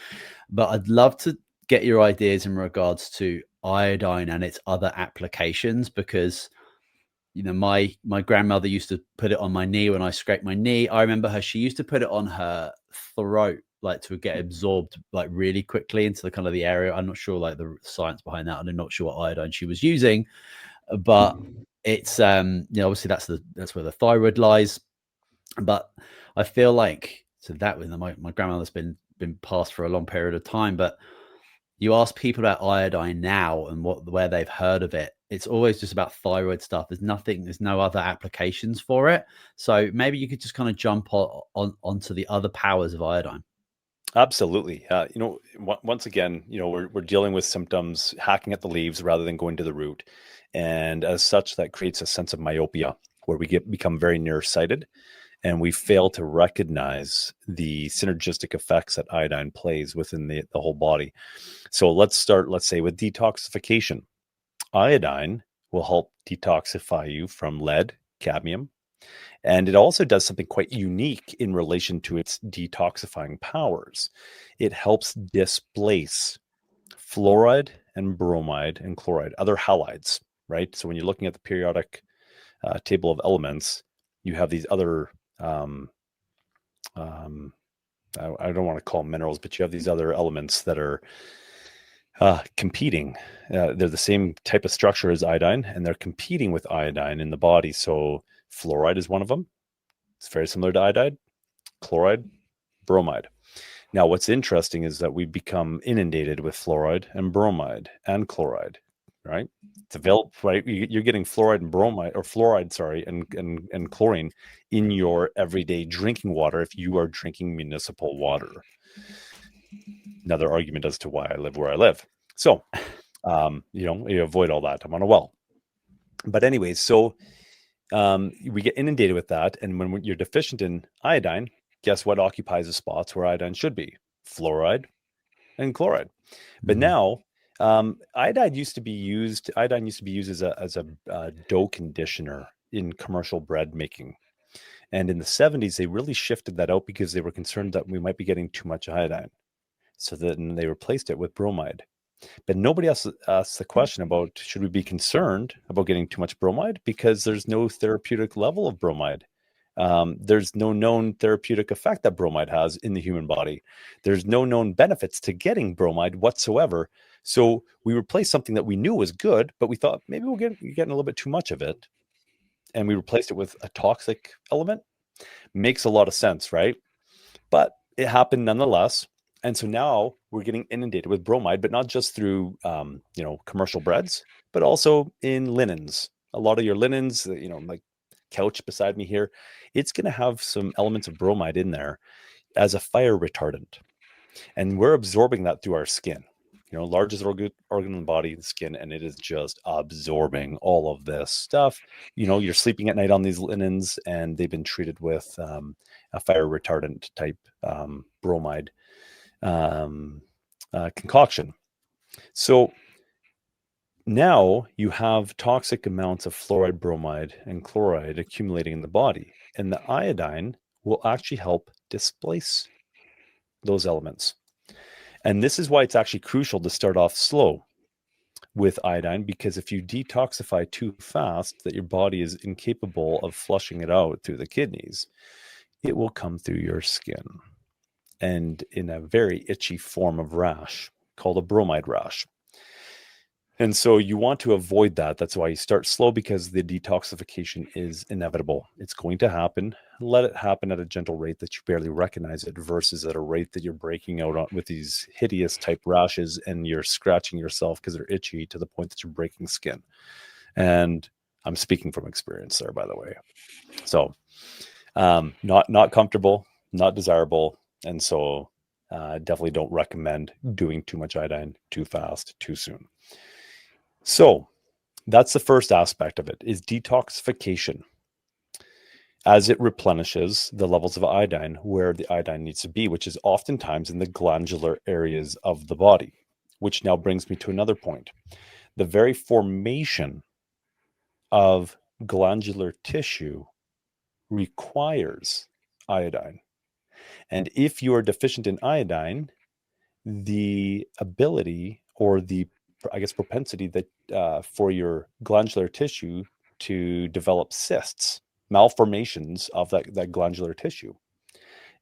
But I'd love to get your ideas in regards to iodine and its other applications, because my grandmother used to put it on my knee when I scraped my knee. I remember she used to put it on her throat, like to get absorbed like really quickly into the kind of the area. I'm not sure like the science behind that, and I'm not sure what iodine she was using, but it's obviously that's where the thyroid lies. But I feel like, so that my grandmother's been passed for a long period of time, but you ask people about iodine now and where they've heard of it, it's always just about thyroid stuff. There's no other applications for it. So maybe you could just kind of jump onto the other powers of iodine. Absolutely. Once again, we're dealing with symptoms, hacking at the leaves rather than going to the root. And as such, that creates a sense of myopia where we become very nearsighted, and we fail to recognize the synergistic effects that iodine plays within the whole body. So let's say, with detoxification. Iodine will help detoxify you from lead, cadmium, and it also does something quite unique in relation to its detoxifying powers. It helps displace fluoride and bromide and chloride, other halides, right? So when you're looking at the periodic table of elements, you have these other, I don't want to call them minerals, but you have these other elements that are competing. They're the same type of structure as iodine, and they're competing with iodine in the body. So fluoride is one of them. It's very similar to iodide, chloride, bromide. Now, what's interesting is that we've become inundated with fluoride and bromide and chloride, right? It's available, right? You're getting fluoride and bromide, or fluoride, sorry, and chlorine in your everyday drinking water if you are drinking municipal water. Another argument as to why I live where I live. So, you avoid all that. I'm on a well. But anyways, so we get inundated with that. And when you're deficient in iodine, guess what occupies the spots where iodine should be? Fluoride and chloride. But now, iodine used to be used as a dough conditioner in commercial bread making. And in the 70s, they really shifted that out because they were concerned that we might be getting too much iodine. So then they replaced it with bromide. But nobody else asks the question about, should we be concerned about getting too much bromide? Because there's no therapeutic level of bromide. There's no known therapeutic effect that bromide has in the human body. There's no known benefits to getting bromide whatsoever. So we replaced something that we knew was good, but we thought maybe we're getting a little bit too much of it. And we replaced it with a toxic element. Makes a lot of sense, right? But it happened nonetheless. And so now we're getting inundated with bromide, but not just through, commercial breads, but also in linens. A lot of your linens, like couch beside me here, it's going to have some elements of bromide in there as a fire retardant. And we're absorbing that through our skin. Largest organ in the body, the skin, and it is just absorbing all of this stuff. You're sleeping at night on these linens, and they've been treated with a fire retardant type bromide concoction. So now you have toxic amounts of fluoride, bromide, and chloride accumulating in the body, and the iodine will actually help displace those elements. And this is why it's actually crucial to start off slow with iodine, because if you detoxify too fast that your body is incapable of flushing it out through the kidneys, it will come through your skin and in a very itchy form of rash called a bromide rash. And so you want to avoid that. That's why you start slow, because the detoxification is inevitable. It's going to happen. Let it happen at a gentle rate that you barely recognize it, versus at a rate that you're breaking out on with these hideous type rashes and you're scratching yourself because they're itchy to the point that you're breaking skin. And I'm speaking from experience there, by the way. So not comfortable, not desirable. And so definitely don't recommend doing too much iodine too fast, too soon. So that's the first aspect of it, is detoxification, as it replenishes the levels of iodine where the iodine needs to be, which is oftentimes in the glandular areas of the body, which now brings me to another point. The very formation of glandular tissue requires iodine. And if you are deficient in iodine, the ability, or the, propensity that for your glandular tissue to develop cysts, malformations of that glandular tissue,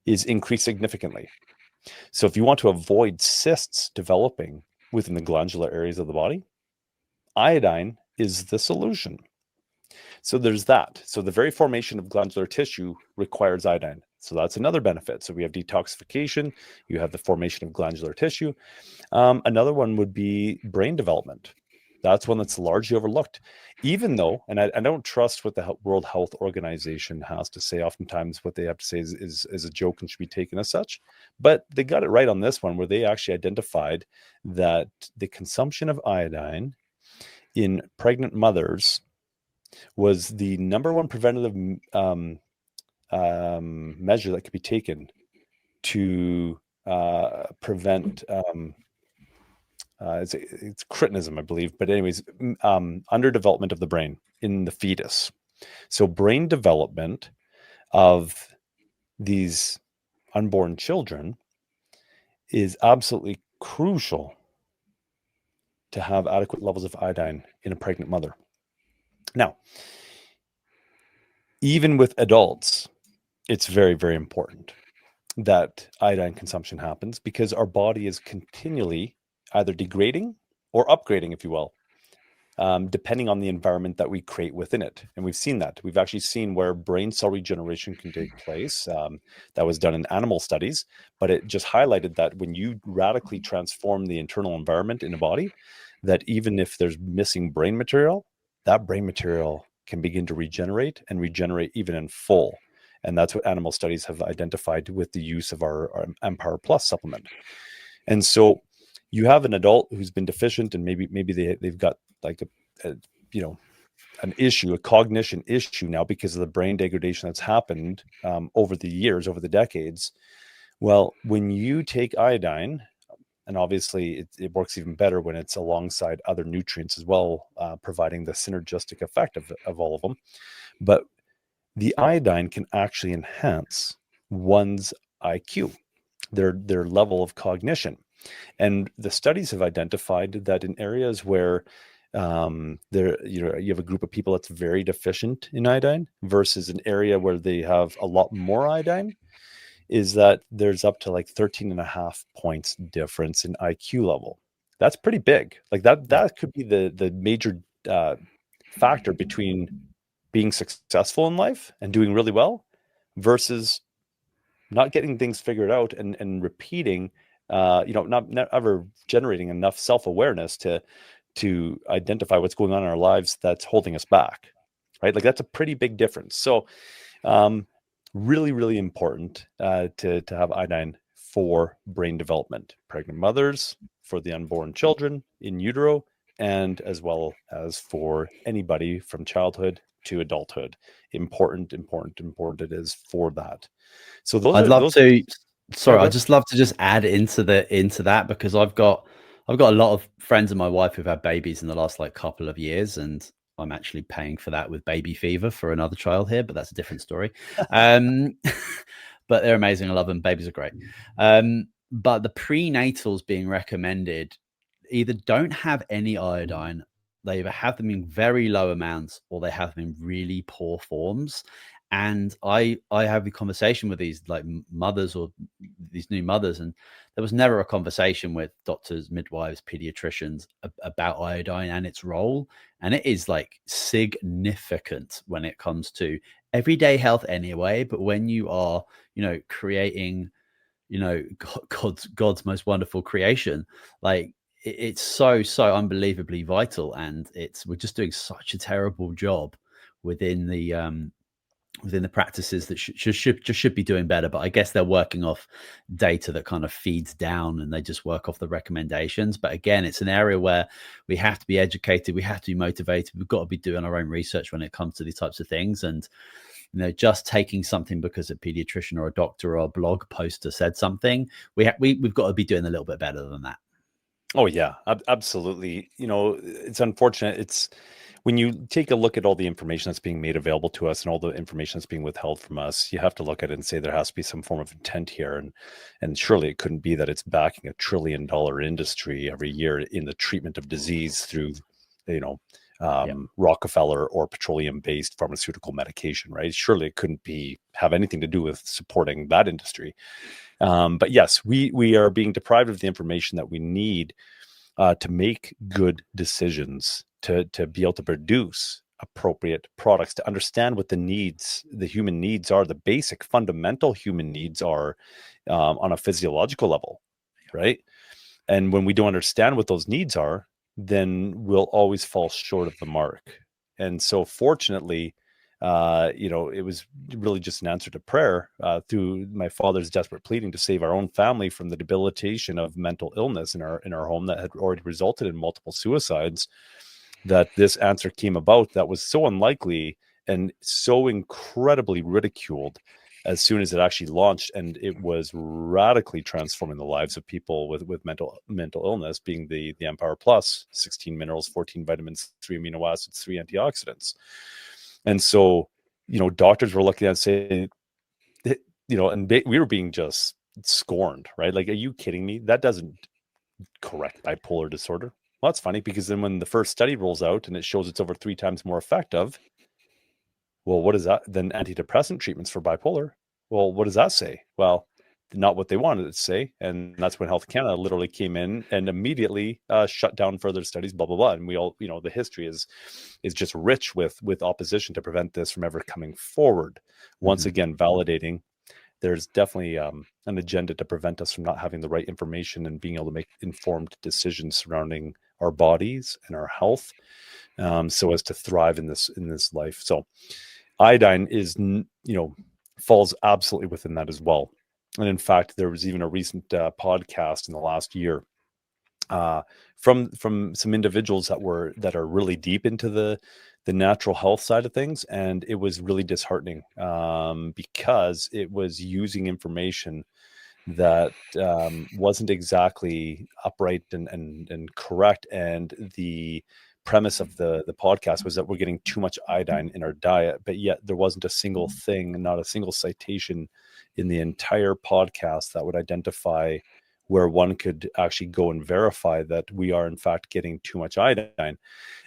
is increased significantly. So if you want to avoid cysts developing within the glandular areas of the body, iodine is the solution. So there's that. So the very formation of glandular tissue requires iodine. So that's another benefit. So we have detoxification, you have the formation of glandular tissue. Another one would be brain development. That's one that's largely overlooked, even though, and I don't trust what the World Health Organization has to say. Oftentimes what they have to say is a joke and should be taken as such, but they got it right on this one, where they actually identified that the consumption of iodine in pregnant mothers was the number one preventative measure that could be taken to prevent it's cretinism, I believe, but anyways, underdevelopment of the brain in the fetus. So brain development of these unborn children is absolutely crucial to have adequate levels of iodine in a pregnant mother. Now, even with adults, it's very, very important that iodine consumption happens because our body is continually either degrading or upgrading, if you will, depending on the environment that we create within it. And we've seen that. We've actually seen where brain cell regeneration can take place. That was done in animal studies, but it just highlighted that when you radically transform the internal environment in a body, that even if there's missing brain material, that brain material can begin to regenerate and regenerate even in full. And that's what animal studies have identified with the use of our Empower Plus supplement. And so you have an adult who's been deficient, and maybe they've got like an issue, a cognition issue now because of the brain degradation that's happened over the years, over the decades. Well, when you take iodine, and obviously it works even better when it's alongside other nutrients as well, providing the synergistic effect of all of them. But the iodine can actually enhance one's IQ, their level of cognition. And the studies have identified that in areas where you have a group of people that's very deficient in iodine versus an area where they have a lot more iodine, is that there's up to like 13.5 points difference in IQ level. That's pretty big. Like that could be the major factor between being successful in life and doing really well versus not getting things figured out and repeating, not ever generating enough self-awareness to identify what's going on in our lives that's holding us back, right? Like that's a pretty big difference. So really, really important to have iodine for brain development, pregnant mothers, for the unborn children in utero, and as well as for anybody from childhood to adulthood. Important it is for that. So those I'd are love those. to. Sorry, Yeah, I'd just love to just add into that because I've got a lot of friends of my wife who've had babies in the last like couple of years, and I'm actually paying for that with baby fever for another child here, but that's a different story. But they're amazing. I love them. Babies are great. But the prenatals being recommended either don't have any iodine, they either have them in very low amounts or they have them in really poor forms. And I have a conversation with these like mothers or these new mothers, and there was never a conversation with doctors, midwives, pediatricians about iodine and its role. And it is like significant when it comes to everyday health anyway. But when you are, creating, God's most wonderful creation, like it's so unbelievably vital. And we're just doing such a terrible job within the practices that should be doing better. But I guess they're working off data that kind of feeds down and they just work off the recommendations. But again, it's an area where we have to be educated. We have to be motivated. We've got to be doing our own research when it comes to these types of things. And, just taking something because a pediatrician or a doctor or a blog poster said something, we've got to be doing a little bit better than that. Oh yeah, absolutely. It's unfortunate. It's when you take a look at all the information that's being made available to us and all the information that's being withheld from us, you have to look at it and say there has to be some form of intent here. And surely it couldn't be that it's backing $1 trillion industry every year in the treatment of disease through, Rockefeller or petroleum-based pharmaceutical medication, right? Surely it couldn't have anything to do with supporting that industry. But yes, we are being deprived of the information that we need to make good decisions, to be able to produce appropriate products, to understand what the human needs are, the basic fundamental human needs are on a physiological level, right? And when we don't understand what those needs are, then we'll always fall short of the mark. And so fortunately, it was really just an answer to prayer through my father's desperate pleading to save our own family from the debilitation of mental illness in our home that had already resulted in multiple suicides, that this answer came about that was so unlikely and so incredibly ridiculed as soon as it actually launched. And it was radically transforming the lives of people with mental illness, being the Empower Plus, 16 minerals, 14 vitamins, 3 amino acids, 3 antioxidants. And so, doctors were looking at saying, and we were being just scorned, right? Like, are you kidding me? That doesn't correct bipolar disorder. well, that's funny, because then when the first study rolls out and it shows it's over 3 times more effective, well, what is that? Then antidepressant treatments for bipolar. Well, what does that say? Well, not what they wanted it to say. And that's when Health Canada literally came in and immediately shut down further studies, blah, blah, blah. And we all, the history is just rich with opposition to prevent this from ever coming forward. Once again, validating there's definitely an agenda to prevent us from not having the right information and being able to make informed decisions surrounding our bodies and our health, so as to thrive in this life. So iodine is, falls absolutely within that as well. And in fact, there was even a recent podcast in the last year from some individuals that are really deep into the natural health side of things, and it was really disheartening, because it was using information that wasn't exactly upright and correct. And the premise of the podcast was that we're getting too much iodine in our diet, but yet there wasn't a single thing, not a single citation in the entire podcast that would identify where one could actually go and verify that we are in fact getting too much iodine.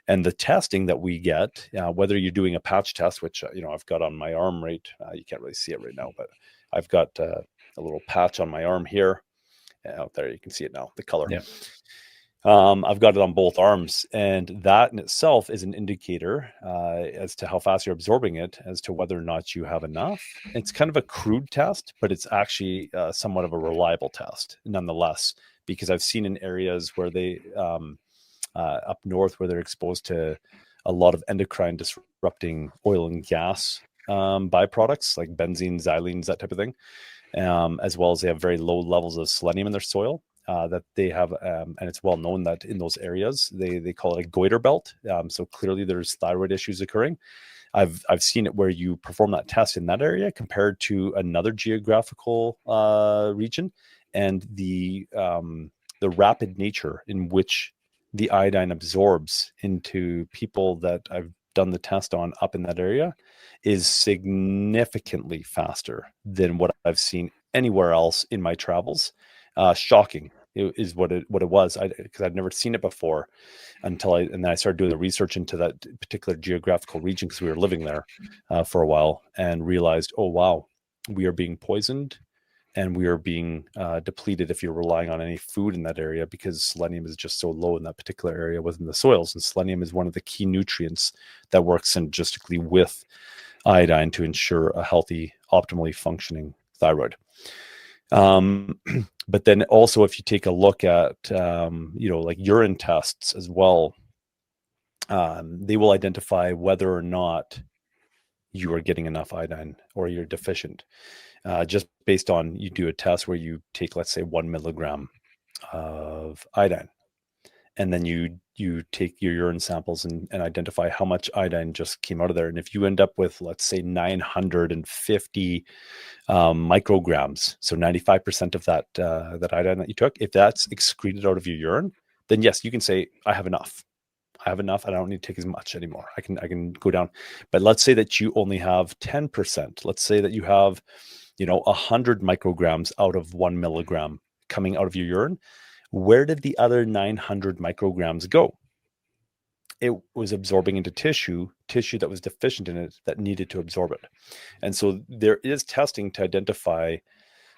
And the testing that we get, whether you're doing a patch test, which I've got on my arm, right, you can't really see it right now, but I've got a little patch on my arm here. Out there, you can see it now, the color. Yeah. I've got it on both arms, and that in itself is an indicator as to how fast you're absorbing it, as to whether or not you have enough. It's kind of a crude test, but it's actually somewhat of a reliable test nonetheless, because I've seen in areas where they up north, where they're exposed to a lot of endocrine disrupting oil and gas byproducts like benzene, xylenes, that type of thing, as well as they have very low levels of selenium in their soil. That they have, and it's well known that in those areas they call it a goiter belt. So clearly there's thyroid issues occurring. I've seen it where you perform that test in that area compared to another geographical region, and the rapid nature in which the iodine absorbs into people that I've done the test on up in that area is significantly faster than what I've seen anywhere else in my travels. Shocking is what it was, because I'd never seen it before and then I started doing the research into that particular geographical region, because we were living there for a while, and realized, oh wow, we are being poisoned and we are being depleted if you're relying on any food in that area, because selenium is just so low in that particular area within the soils. And selenium is one of the key nutrients that works synergistically with iodine to ensure a healthy, optimally functioning thyroid. But then also, if you take a look at, like urine tests as well, they will identify whether or not you are getting enough iodine or you're deficient, just based on, you do a test where you take, let's say, 1 milligram of iodine, and then you take your urine samples and identify how much iodine just came out of there. And if you end up with, let's say, 950 micrograms, so 95% of that iodine that you took, if that's excreted out of your urine, then yes, you can say, I have enough. I don't need to take as much anymore. I can go down. But let's say that you only have 10%. Let's say that you have 100 micrograms out of 1 milligram coming out of your urine. Where did the other 900 micrograms go? It was absorbing into tissue that was deficient in it, that needed to absorb it. And so there is testing to identify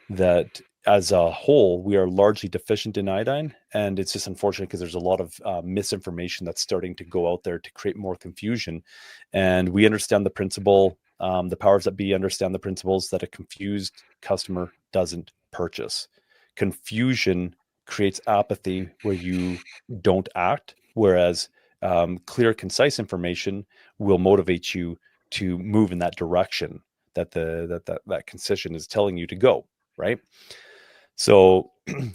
that as a whole, we are largely deficient in iodine. And it's just unfortunate, because there's a lot of misinformation that's starting to go out there to create more confusion. And we understand the principle, the powers that be understand the principles, that a confused customer doesn't purchase. Confusion creates apathy, where you don't act, whereas clear, concise information will motivate you to move in that direction that that concession is telling you to go, right? So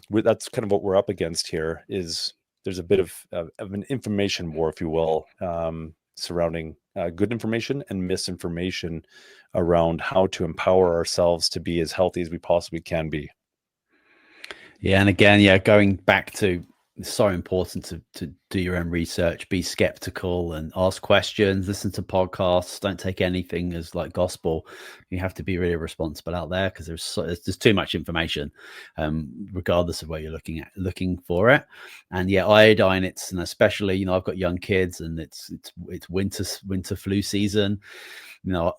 that's kind of what we're up against here. Is there's a bit of an information war, if you will, surrounding good information and misinformation around how to empower ourselves to be as healthy as we possibly can be. Yeah, and again, going back to, it's so important to do your own research, be skeptical and ask questions, listen to podcasts. Don't take anything as like gospel. You have to be really responsible out there because there's too much information, regardless of where you're looking for it. And yeah, iodine, and especially, I've got young kids and it's winter flu season.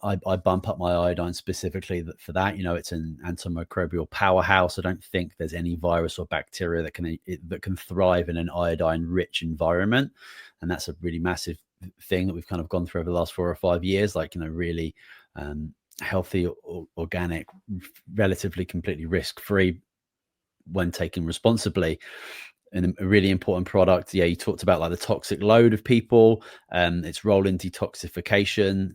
I bump up my iodine specifically for that. It's an antimicrobial powerhouse. I don't think there's any virus or bacteria that can thrive in an iodine-rich environment, and that's a really massive thing that we've kind of gone through over the last 4 or 5 years. Really healthy, organic, relatively completely risk-free when taken responsibly. And a really important product. Yeah, you talked about like the toxic load of people, its role in detoxification,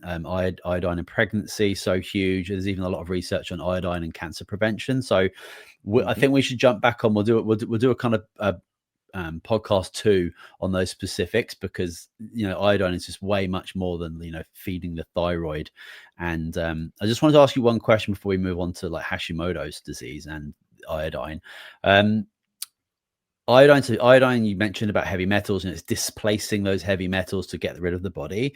iodine in pregnancy, so huge. There's even a lot of research on iodine and cancer prevention. So I think we should jump back on. We'll do a kind of podcast 2 on those specifics, because iodine is just way much more than feeding the thyroid. And I just wanted to ask you one question before we move on to like Hashimoto's disease and iodine. Iodine, you mentioned about heavy metals, and it's displacing those heavy metals to get rid of the body.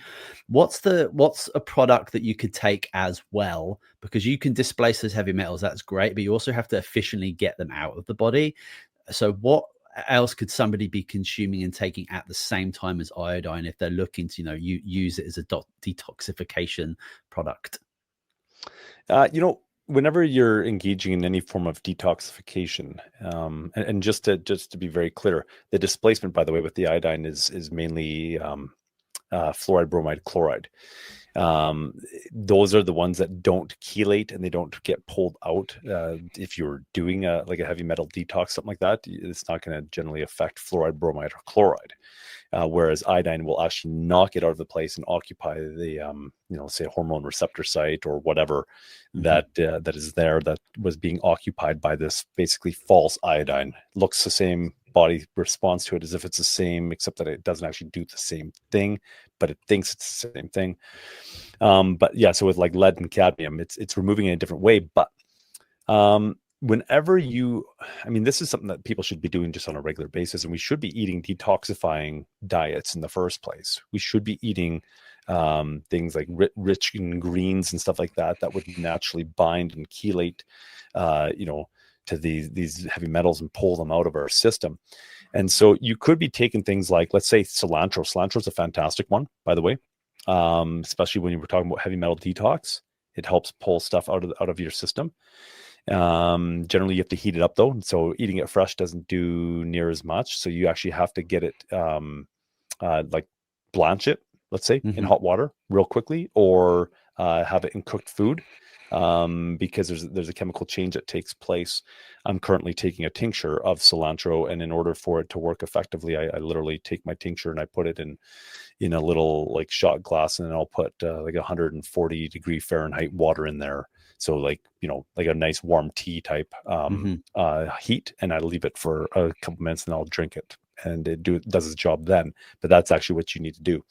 What's a product that you could take as well? Because you can displace those heavy metals, that's great, but you also have to efficiently get them out of the body. So what else could somebody be consuming and taking at the same time as iodine if they're looking to use it as a detoxification product? Whenever you're engaging in any form of detoxification, and just to be very clear, the displacement, by the way, with the iodine is mainly fluoride, bromide, chloride. Those are the ones that don't chelate and they don't get pulled out. If you're doing a heavy metal detox, something like that, it's not going to generally affect fluoride, bromide, or chloride. Whereas iodine will actually knock it out of the place and occupy the, say a hormone receptor site or whatever that is there that was being occupied by this basically false iodine. Looks the same, body responds to it as if it's the same, except that it doesn't actually do the same thing, but it thinks it's the same thing. But yeah, so with like lead and cadmium, it's removing it in a different way. But whenever this is something that people should be doing just on a regular basis, and we should be eating detoxifying diets in the first place. We should be eating things like rich in greens and stuff like that would naturally bind and chelate, to these heavy metals and pull them out of our system. And so you could be taking things like, let's say, cilantro. Cilantro is a fantastic one, by the way, especially when you were talking about heavy metal detox. It helps pull stuff out of your system. Generally you have to heat it up though, and so eating it fresh doesn't do near as much. So you actually have to get it like blanch it, let's say, in hot water real quickly, or have it in cooked food, because there's a chemical change that takes place. I'm currently taking a tincture of cilantro, and in order for it to work effectively, I literally take my tincture and I put it in a little like shot glass, and then I'll put like 140 degree Fahrenheit water in there. So like a nice warm tea type heat, and I leave it for a couple minutes, and I'll drink it, and it does its job then. But that's actually what you need to do.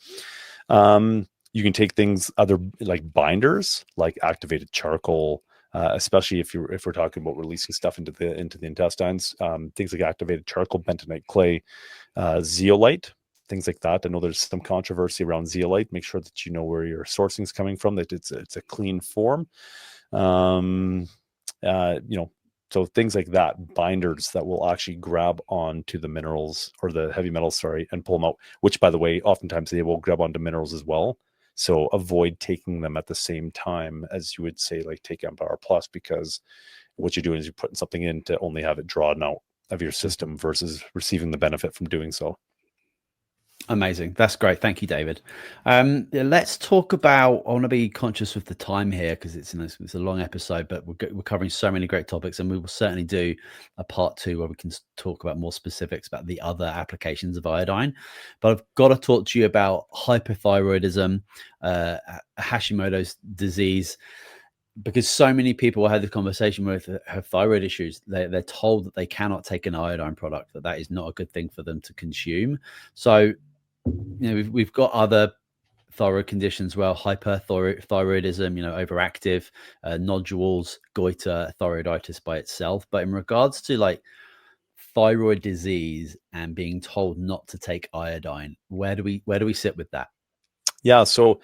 You can take things other like binders, like activated charcoal, especially if we're talking about releasing stuff into the intestines. Things like activated charcoal, bentonite clay, zeolite, things like that. I know there's some controversy around zeolite. Make sure that you know where your sourcing is coming from, that it's a clean form. So things like that, binders that will actually grab onto the minerals or the heavy metals, and pull them out, which, by the way, oftentimes they will grab onto minerals as well. So avoid taking them at the same time as you would say, like take Empower Plus, because what you're doing is you're putting something in to only have it drawn out of your system versus receiving the benefit from doing so. Amazing. That's great. Thank you, David. Let's talk about, I want to be conscious of the time here because it's a long episode, but we're covering so many great topics, and we will certainly do a part 2 where we can talk about more specifics about the other applications of iodine. But I've got to talk to you about hypothyroidism, Hashimoto's disease, because so many people I had the conversation with have thyroid issues. They're told that they cannot take an iodine product, that is not a good thing for them to consume. So we've got other thyroid conditions, hyperthyroidism, overactive, nodules, goiter, thyroiditis by itself. But in regards to like thyroid disease and being told not to take iodine. Where do we sit with that? Yeah, so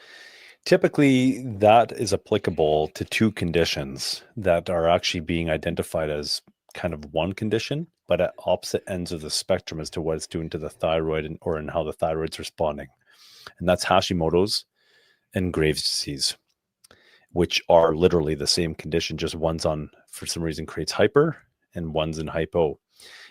typically that is applicable to two conditions that are actually being identified as kind of one condition, but at opposite ends of the spectrum as to what it's doing to the thyroid or in how the thyroid's responding. And that's Hashimoto's and Graves' disease, which are literally the same condition, just one's on, for some reason, creates hyper and one's in hypo.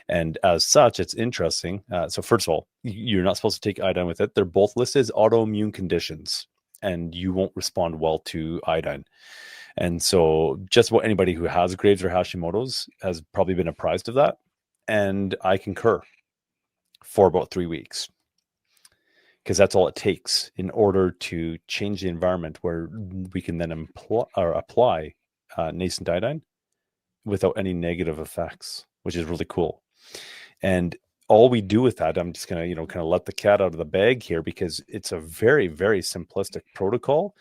And as such, it's interesting. So first of all, you're not supposed to take iodine with it. They're both listed as autoimmune conditions, and you won't respond well to iodine. And so just about anybody who has Graves or Hashimoto's has probably been apprised of that. And I concur for about 3 weeks, because that's all it takes in order to change the environment where we can then apply nascent iodine without any negative effects, which is really cool. And all we do with that, I'm just going to, kind of let the cat out of the bag here, because it's a very, very simplistic protocol,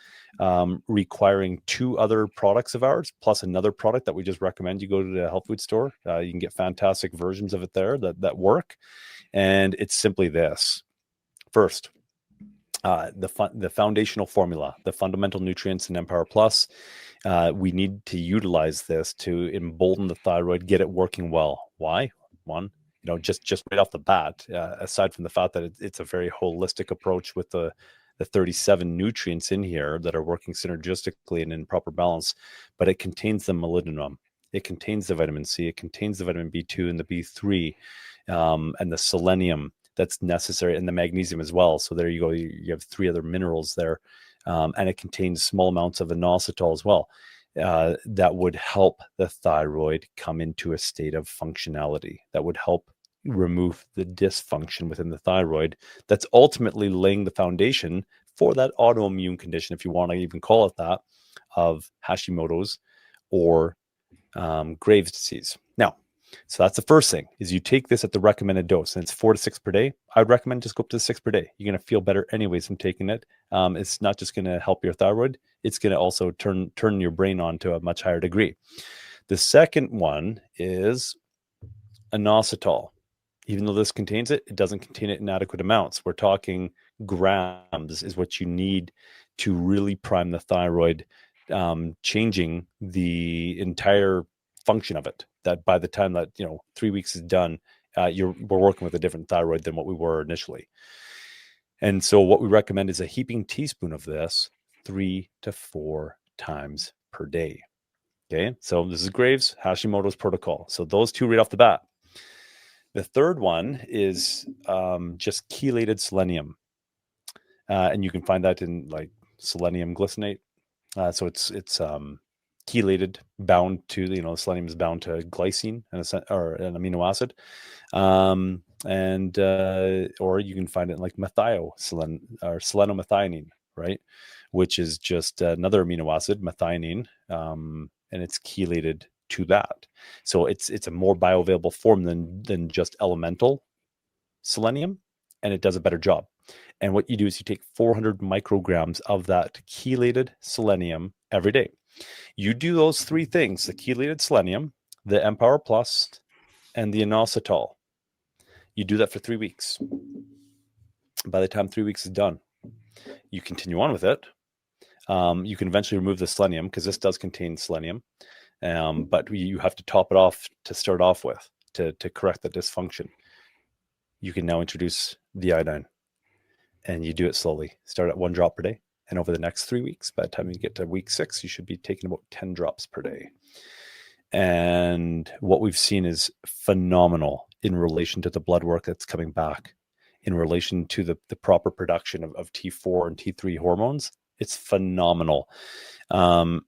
requiring 2 other products of ours, plus another product that we just recommend you go to the health food store. You can get fantastic versions of it there that work. And it's simply this. First, the foundational formula, the fundamental nutrients in Empower Plus, we need to utilize this to embolden the thyroid, get it working well. Why? One, just right off the bat, aside from the fact that it's a very holistic approach with the 37 nutrients in here that are working synergistically and in proper balance, but it contains the molybdenum, it contains the vitamin C, it contains the vitamin B2 and the B3, and the selenium that's necessary, and the magnesium as well. So there you go. You have 3 other minerals there, and it contains small amounts of inositol as well. That would help the thyroid come into a state of functionality, that would help remove the dysfunction within the thyroid that's ultimately laying the foundation for that autoimmune condition, if you want to even call it that, of Hashimoto's or Graves' disease. Now, so that's the first thing, is you take this at the recommended dose, and it's 4 to 6 per day. I'd recommend just go up to 6 per day. You're going to feel better anyways from taking it. It's not just going to help your thyroid. It's going to also turn your brain on to a much higher degree. The second one is inositol. Even though this contains it, it doesn't contain it in adequate amounts. We're talking grams is what you need to really prime the thyroid, changing the entire function of it, that by the time that 3 weeks is done, we're working with a different thyroid than what we were initially. And so what we recommend is a heaping teaspoon of this 3 to 4 times per day. Okay, so this is Graves, Hashimoto's protocol. So those 2 right off the bat. The third one is just chelated selenium, and you can find that in like selenium glycinate. So it's chelated, bound to, selenium is bound to glycine or an amino acid. Or you can find it in like selenomethionine, right? Which is just another amino acid, methionine, and it's chelated to that. So it's a more bioavailable form than just elemental selenium, and it does a better job. And what you do is you take 400 micrograms of that chelated selenium every day. You do those 3 things: the chelated selenium, the Empower Plus, and the inositol. You do that for 3 weeks. By the time 3 weeks is done, you continue on with it. You can eventually remove the selenium, because this does contain selenium, but you have to top it off to start off with to correct the dysfunction. You can now introduce the iodine, and you do it slowly. Start at 1 drop per day. And over the next 3 weeks, by the time you get to week 6, you should be taking about 10 drops per day. And what we've seen is phenomenal in relation to the blood work that's coming back, in relation to the proper production of T4 and T3 hormones. It's phenomenal. I've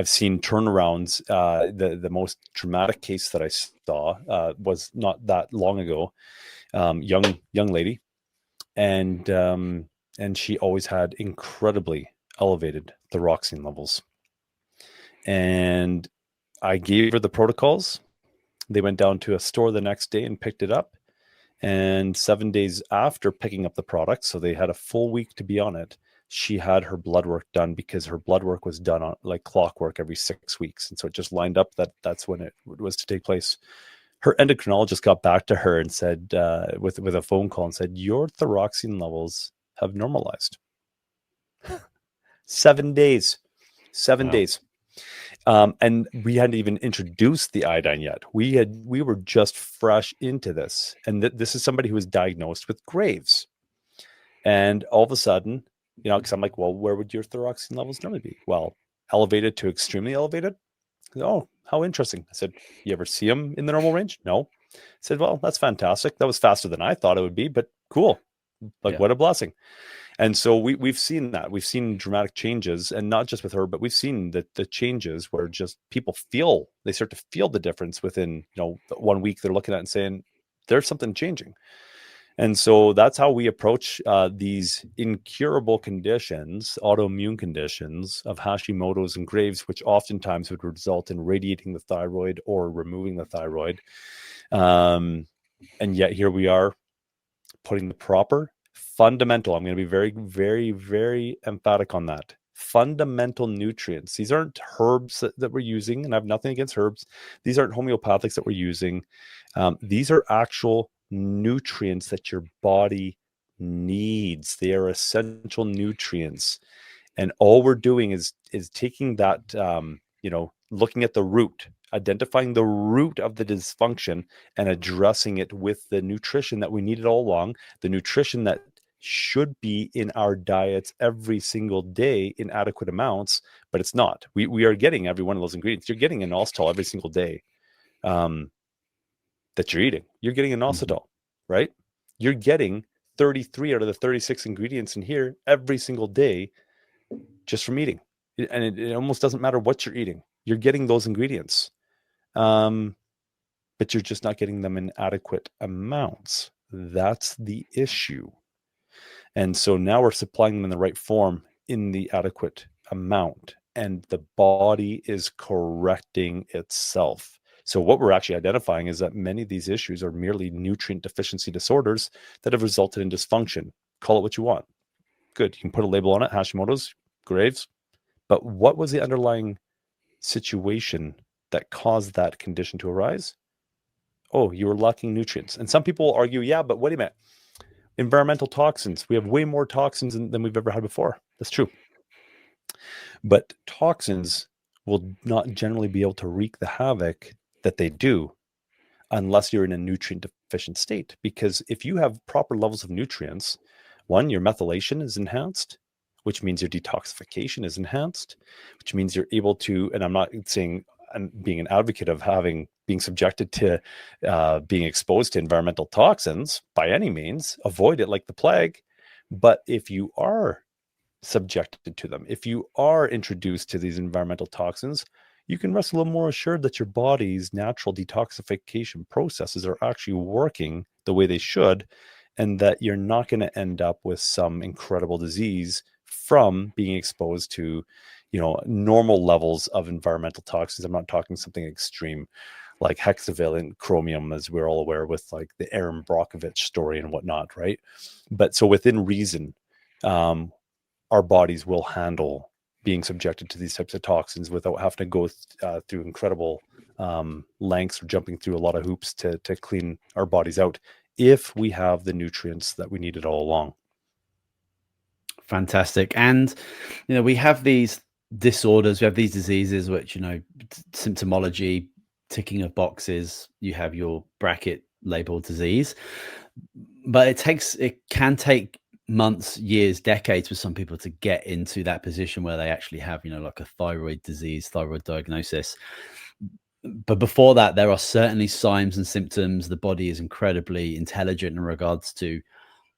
seen turnarounds. The most dramatic case that I saw was not that long ago. Young lady, and she always had incredibly elevated thyroxine levels. And I gave her the protocols. They went down to a store the next day and picked it up. And 7 days after picking up the product, so they had a full week to be on it, she had her blood work done, because her blood work was done on like clockwork every 6 weeks. And so it just lined up that's when it was to take place. her endocrinologist got back to her and said, with a phone call, and said, your thyroxine levels have normalized. 7 days. 7 days. And we hadn't even introduced the iodine yet. We were just fresh into this. And this is somebody who was diagnosed with Graves. And all of a sudden, because I'm like, well, where would your thyroxine levels normally be? Well, elevated to extremely elevated. Oh, how interesting. I said, you ever see them in the normal range? No. I said, well, that's fantastic. That was faster than I thought it would be, but cool. What a blessing. And so we've seen that. We've seen dramatic changes, and not just with her, but we've seen the changes where just people they start to feel the difference within, 1 week. They're looking at it and saying, there's something changing. And so that's how we approach these incurable conditions, autoimmune conditions of Hashimoto's and Graves, which oftentimes would result in radiating the thyroid or removing the thyroid. And yet here we are putting the proper fundamental, I'm going to be very, very, very emphatic on that. Fundamental nutrients. These aren't herbs that we're using, and I have nothing against herbs. These aren't homeopathics that we're using. These are actual nutrients that your body needs. They are essential nutrients. And all we're doing is taking that, looking at the root, identifying the root of the dysfunction and addressing it with the nutrition that we needed all along, the nutrition that should be in our diets every single day in adequate amounts, but it's not. We are getting every one of those ingredients. You're getting inositol every single day that you're eating. You're getting inositol, right? You're getting 33 out of the 36 ingredients in here every single day just from eating. And it almost doesn't matter what you're eating. You're getting those ingredients. But you're just not getting them in adequate amounts. That's the issue. And so now we're supplying them in the right form in the adequate amount, and the body is correcting itself. So what we're actually identifying is that many of these issues are merely nutrient deficiency disorders that have resulted in dysfunction. Call it what you want. Good. You can put a label on it, Hashimoto's, Graves. But what was the underlying situation that caused that condition to arise? Oh, you were lacking nutrients. And some people argue, yeah, but wait a minute. Environmental toxins. We have way more toxins than we've ever had before. That's true. But toxins will not generally be able to wreak the havoc that they do unless you're in a nutrient deficient state. Because if you have proper levels of nutrients, one, your methylation is enhanced, which means your detoxification is enhanced, which means you're able to, and I'm not saying I'm being an advocate of being subjected to being exposed to environmental toxins by any means, avoid it like the plague. But if you are subjected to them, if you are introduced to these environmental toxins, you can rest a little more assured that your body's natural detoxification processes are actually working the way they should, and that you're not going to end up with some incredible disease from being exposed to, normal levels of environmental toxins. I'm not talking something extreme like hexavalent chromium, as we're all aware with like the Aaron Brockovich story and whatnot, right? But so within reason, our bodies will handle being subjected to these types of toxins without having to go through incredible lengths or jumping through a lot of hoops to clean our bodies out, if we have the nutrients that we needed all along. Fantastic. And, we have these disorders, we have these diseases, which, symptomology, ticking of boxes, you have your bracket labeled disease, but it can take months, years, decades for some people to get into that position where they actually have, like a thyroid disease, thyroid diagnosis. But before that, there are certainly signs and symptoms. The body is incredibly intelligent in regards to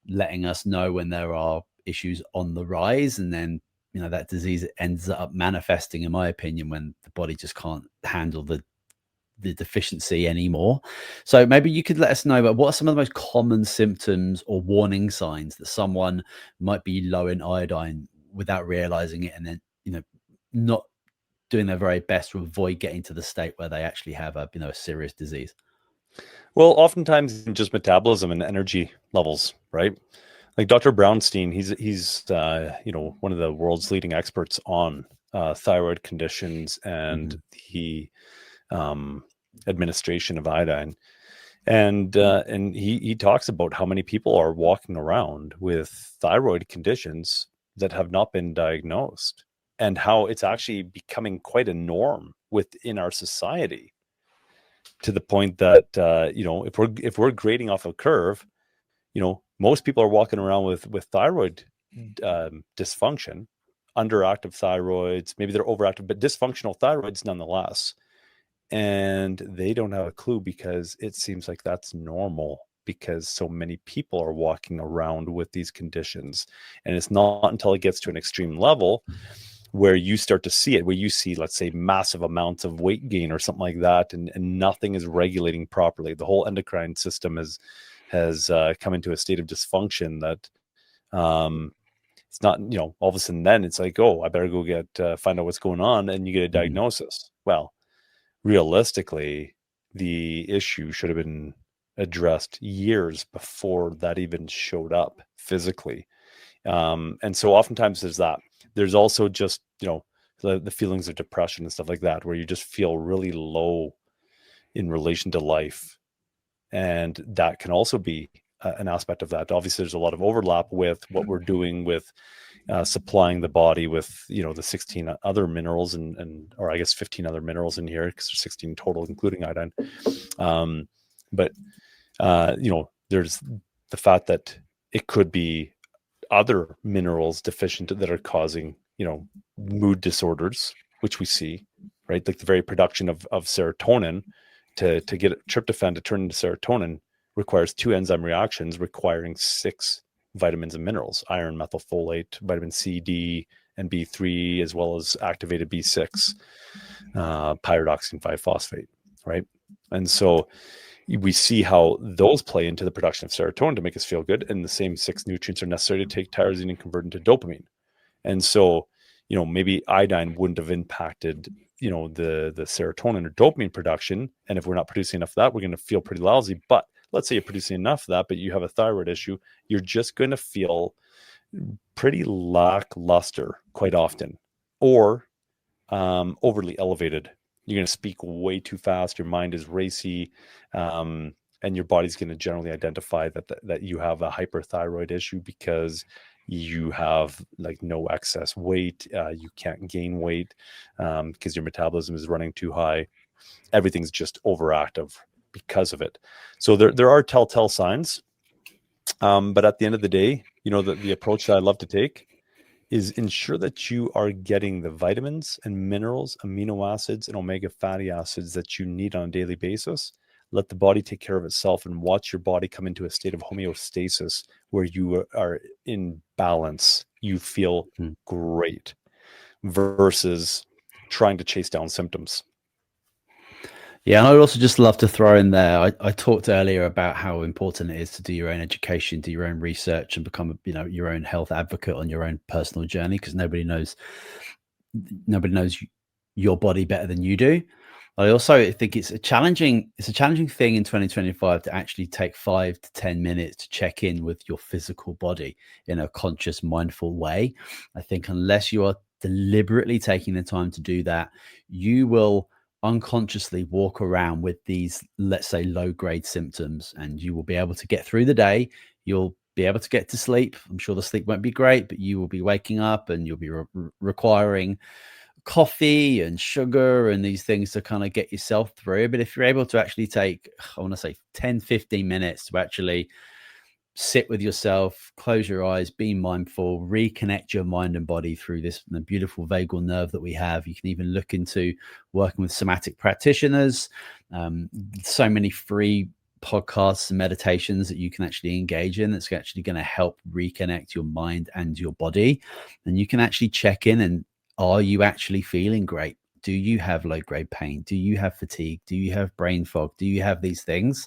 letting us know when there are issues on the rise. And then, that disease ends up manifesting, in my opinion, when the body just can't handle the deficiency anymore. So maybe you could let us know about what are some of the most common symptoms or warning signs that someone might be low in iodine without realizing it, and then, not doing their very best to avoid getting to the state where they actually have a serious disease. Well, oftentimes just metabolism and energy levels, right? Like Dr. Brownstein, he's one of the world's leading experts on thyroid conditions and the administration of iodine. And he talks about how many people are walking around with thyroid conditions that have not been diagnosed, and how it's actually becoming quite a norm within our society, to the point that if we're grading off a curve, most people are walking around with thyroid dysfunction, underactive thyroids, maybe they're overactive, but dysfunctional thyroids nonetheless. And they don't have a clue, because it seems like that's normal, because so many people are walking around with these conditions. And it's not until it gets to an extreme level where you start to see it, where you see, let's say, massive amounts of weight gain or something like that, and nothing is regulating properly. The whole endocrine system has come into a state of dysfunction that it's not, all of a sudden then it's like, oh, I better go find out what's going on, and you get a diagnosis. Well, realistically, the issue should have been addressed years before that even showed up physically. And so oftentimes there's that. There's also just, the feelings of depression and stuff like that, where you just feel really low in relation to life. And that can also be an aspect of that. Obviously, there's a lot of overlap with what we're doing with supplying the body with, the 16 other minerals or I guess 15 other minerals in here, because there's 16 total, including iodine. But there's the fact that it could be other minerals deficient that are causing, mood disorders, which we see, right? Like the very production of serotonin to get tryptophan to turn into serotonin requires 2 enzyme reactions requiring 6 vitamins and minerals: iron, methylfolate, vitamin C, D, and B3, as well as activated B6, pyridoxine 5-phosphate, right? And so we see how those play into the production of serotonin to make us feel good, and the same 6 nutrients are necessary to take tyrosine and convert into dopamine. And so, maybe iodine wouldn't have impacted, the serotonin or dopamine production. And if we're not producing enough of that, we're going to feel pretty lousy. But let's say you're producing enough of that, but you have a thyroid issue, you're just going to feel pretty lackluster quite often, or overly elevated. You're going to speak way too fast. Your mind is racy, and your body's going to generally identify that you have a hyperthyroid issue, because you have like no excess weight. You can't gain weight because your metabolism is running too high. Everything's just overactive because of it. So there are telltale signs. But at the end of the day, the approach that I love to take is ensure that you are getting the vitamins and minerals, amino acids, and omega fatty acids that you need on a daily basis. Let the body take care of itself, and watch your body come into a state of homeostasis where you are in balance. You feel great, versus trying to chase down symptoms. Yeah, and I'd also just love to throw in there, I talked earlier about how important it is to do your own education, do your own research, and become your own health advocate on your own personal journey, because nobody knows your body better than you do. I also think it's a challenging thing in 2025 to actually take 5 to 10 minutes to check in with your physical body in a conscious, mindful way. I think unless you are deliberately taking the time to do that, you will unconsciously walk around with these, let's say, low-grade symptoms, and you will be able to get through the day. You'll be able to get to sleep. I'm sure the sleep won't be great, but you will be waking up and you'll be requiring coffee and sugar and these things to kind of get yourself through. But if you're able to actually take, I want to say 10, 15 minutes to actually sit with yourself, close your eyes, be mindful, reconnect your mind and body through this beautiful vagal nerve that we have. You can even look into working with somatic practitioners. So many free podcasts and meditations that you can actually engage in that's actually going to help reconnect your mind and your body. And you can actually check in, and are you actually feeling great? Do you have low-grade pain? Do you have fatigue? Do you have brain fog? Do you have these things?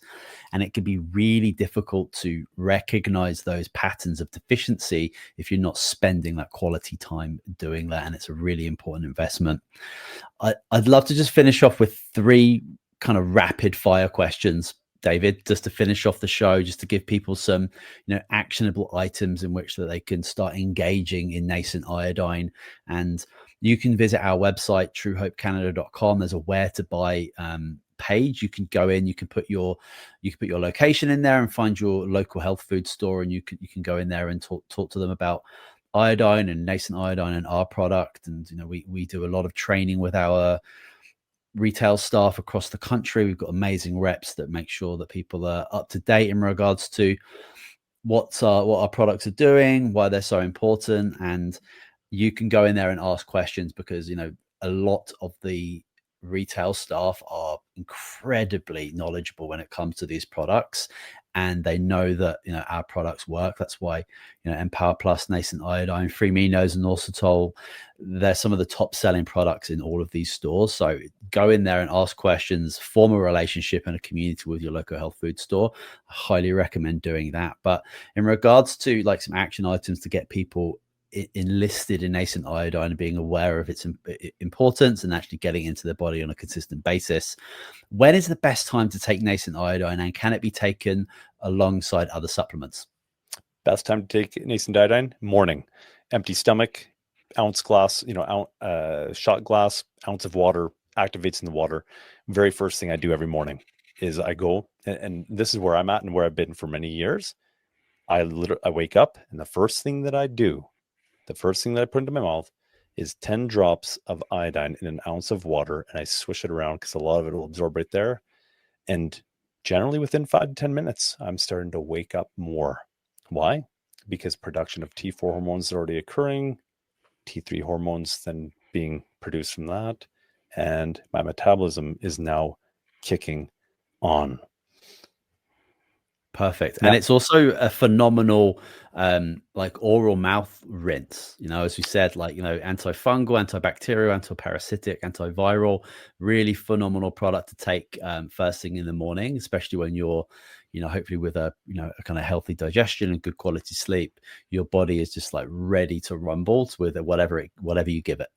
And it can be really difficult to recognize those patterns of deficiency if you're not spending that quality time doing that. And it's a really important investment. I'd love to just finish off with 3 kind of rapid fire questions, David, just to finish off the show, just to give people some, actionable items in which that they can start engaging in nascent iodine. And you can visit our website, truehopecanada.com. There's a where to buy page. You can go in, you can put your location in there and find your local health food store, and you can go in there and talk to them about Iodine and Nascent Iodine and our product. And we do a lot of training with our retail staff across the country. We've got amazing reps that make sure that people are up to date in regards to what our products are doing, why they're so important. And you can go in there and ask questions, because a lot of the retail staff are incredibly knowledgeable when it comes to these products, and they know that our products work. That's why Empower Plus, Nascent Iodine, Free Minos, and Orsatol, they're some of the top selling products in all of these stores. So go in there and ask questions, form a relationship and a community with your local health food store. I highly recommend doing that. But in regards to like some action items to get people enlisted in Nascent Iodine and being aware of its importance and actually getting into their body on a consistent basis, when is the best time to take Nascent Iodine, and can it be taken alongside other supplements? Best time to take Nascent Iodine? Morning. Empty stomach, ounce glass, shot glass, ounce of water, activates in the water. Very first thing I do every morning is I go, and this is where I'm at and where I've been for many years. I wake up, and the first thing that I do, the first thing that I put into my mouth is 10 drops of iodine in an ounce of water, and I swish it around because a lot of it will absorb right there. And generally within 5 to 10 minutes, I'm starting to wake up more. Why? Because production of T4 hormones is already occurring, T3 hormones then being produced from that, and my metabolism is now kicking on. Perfect. And it's also a phenomenal like oral mouth rinse, as we said, like antifungal, antibacterial, antiparasitic, antiviral, really phenomenal product to take first thing in the morning, especially when you're hopefully with a a kind of healthy digestion and good quality sleep. Your body is just like ready to rumble with whatever you give it.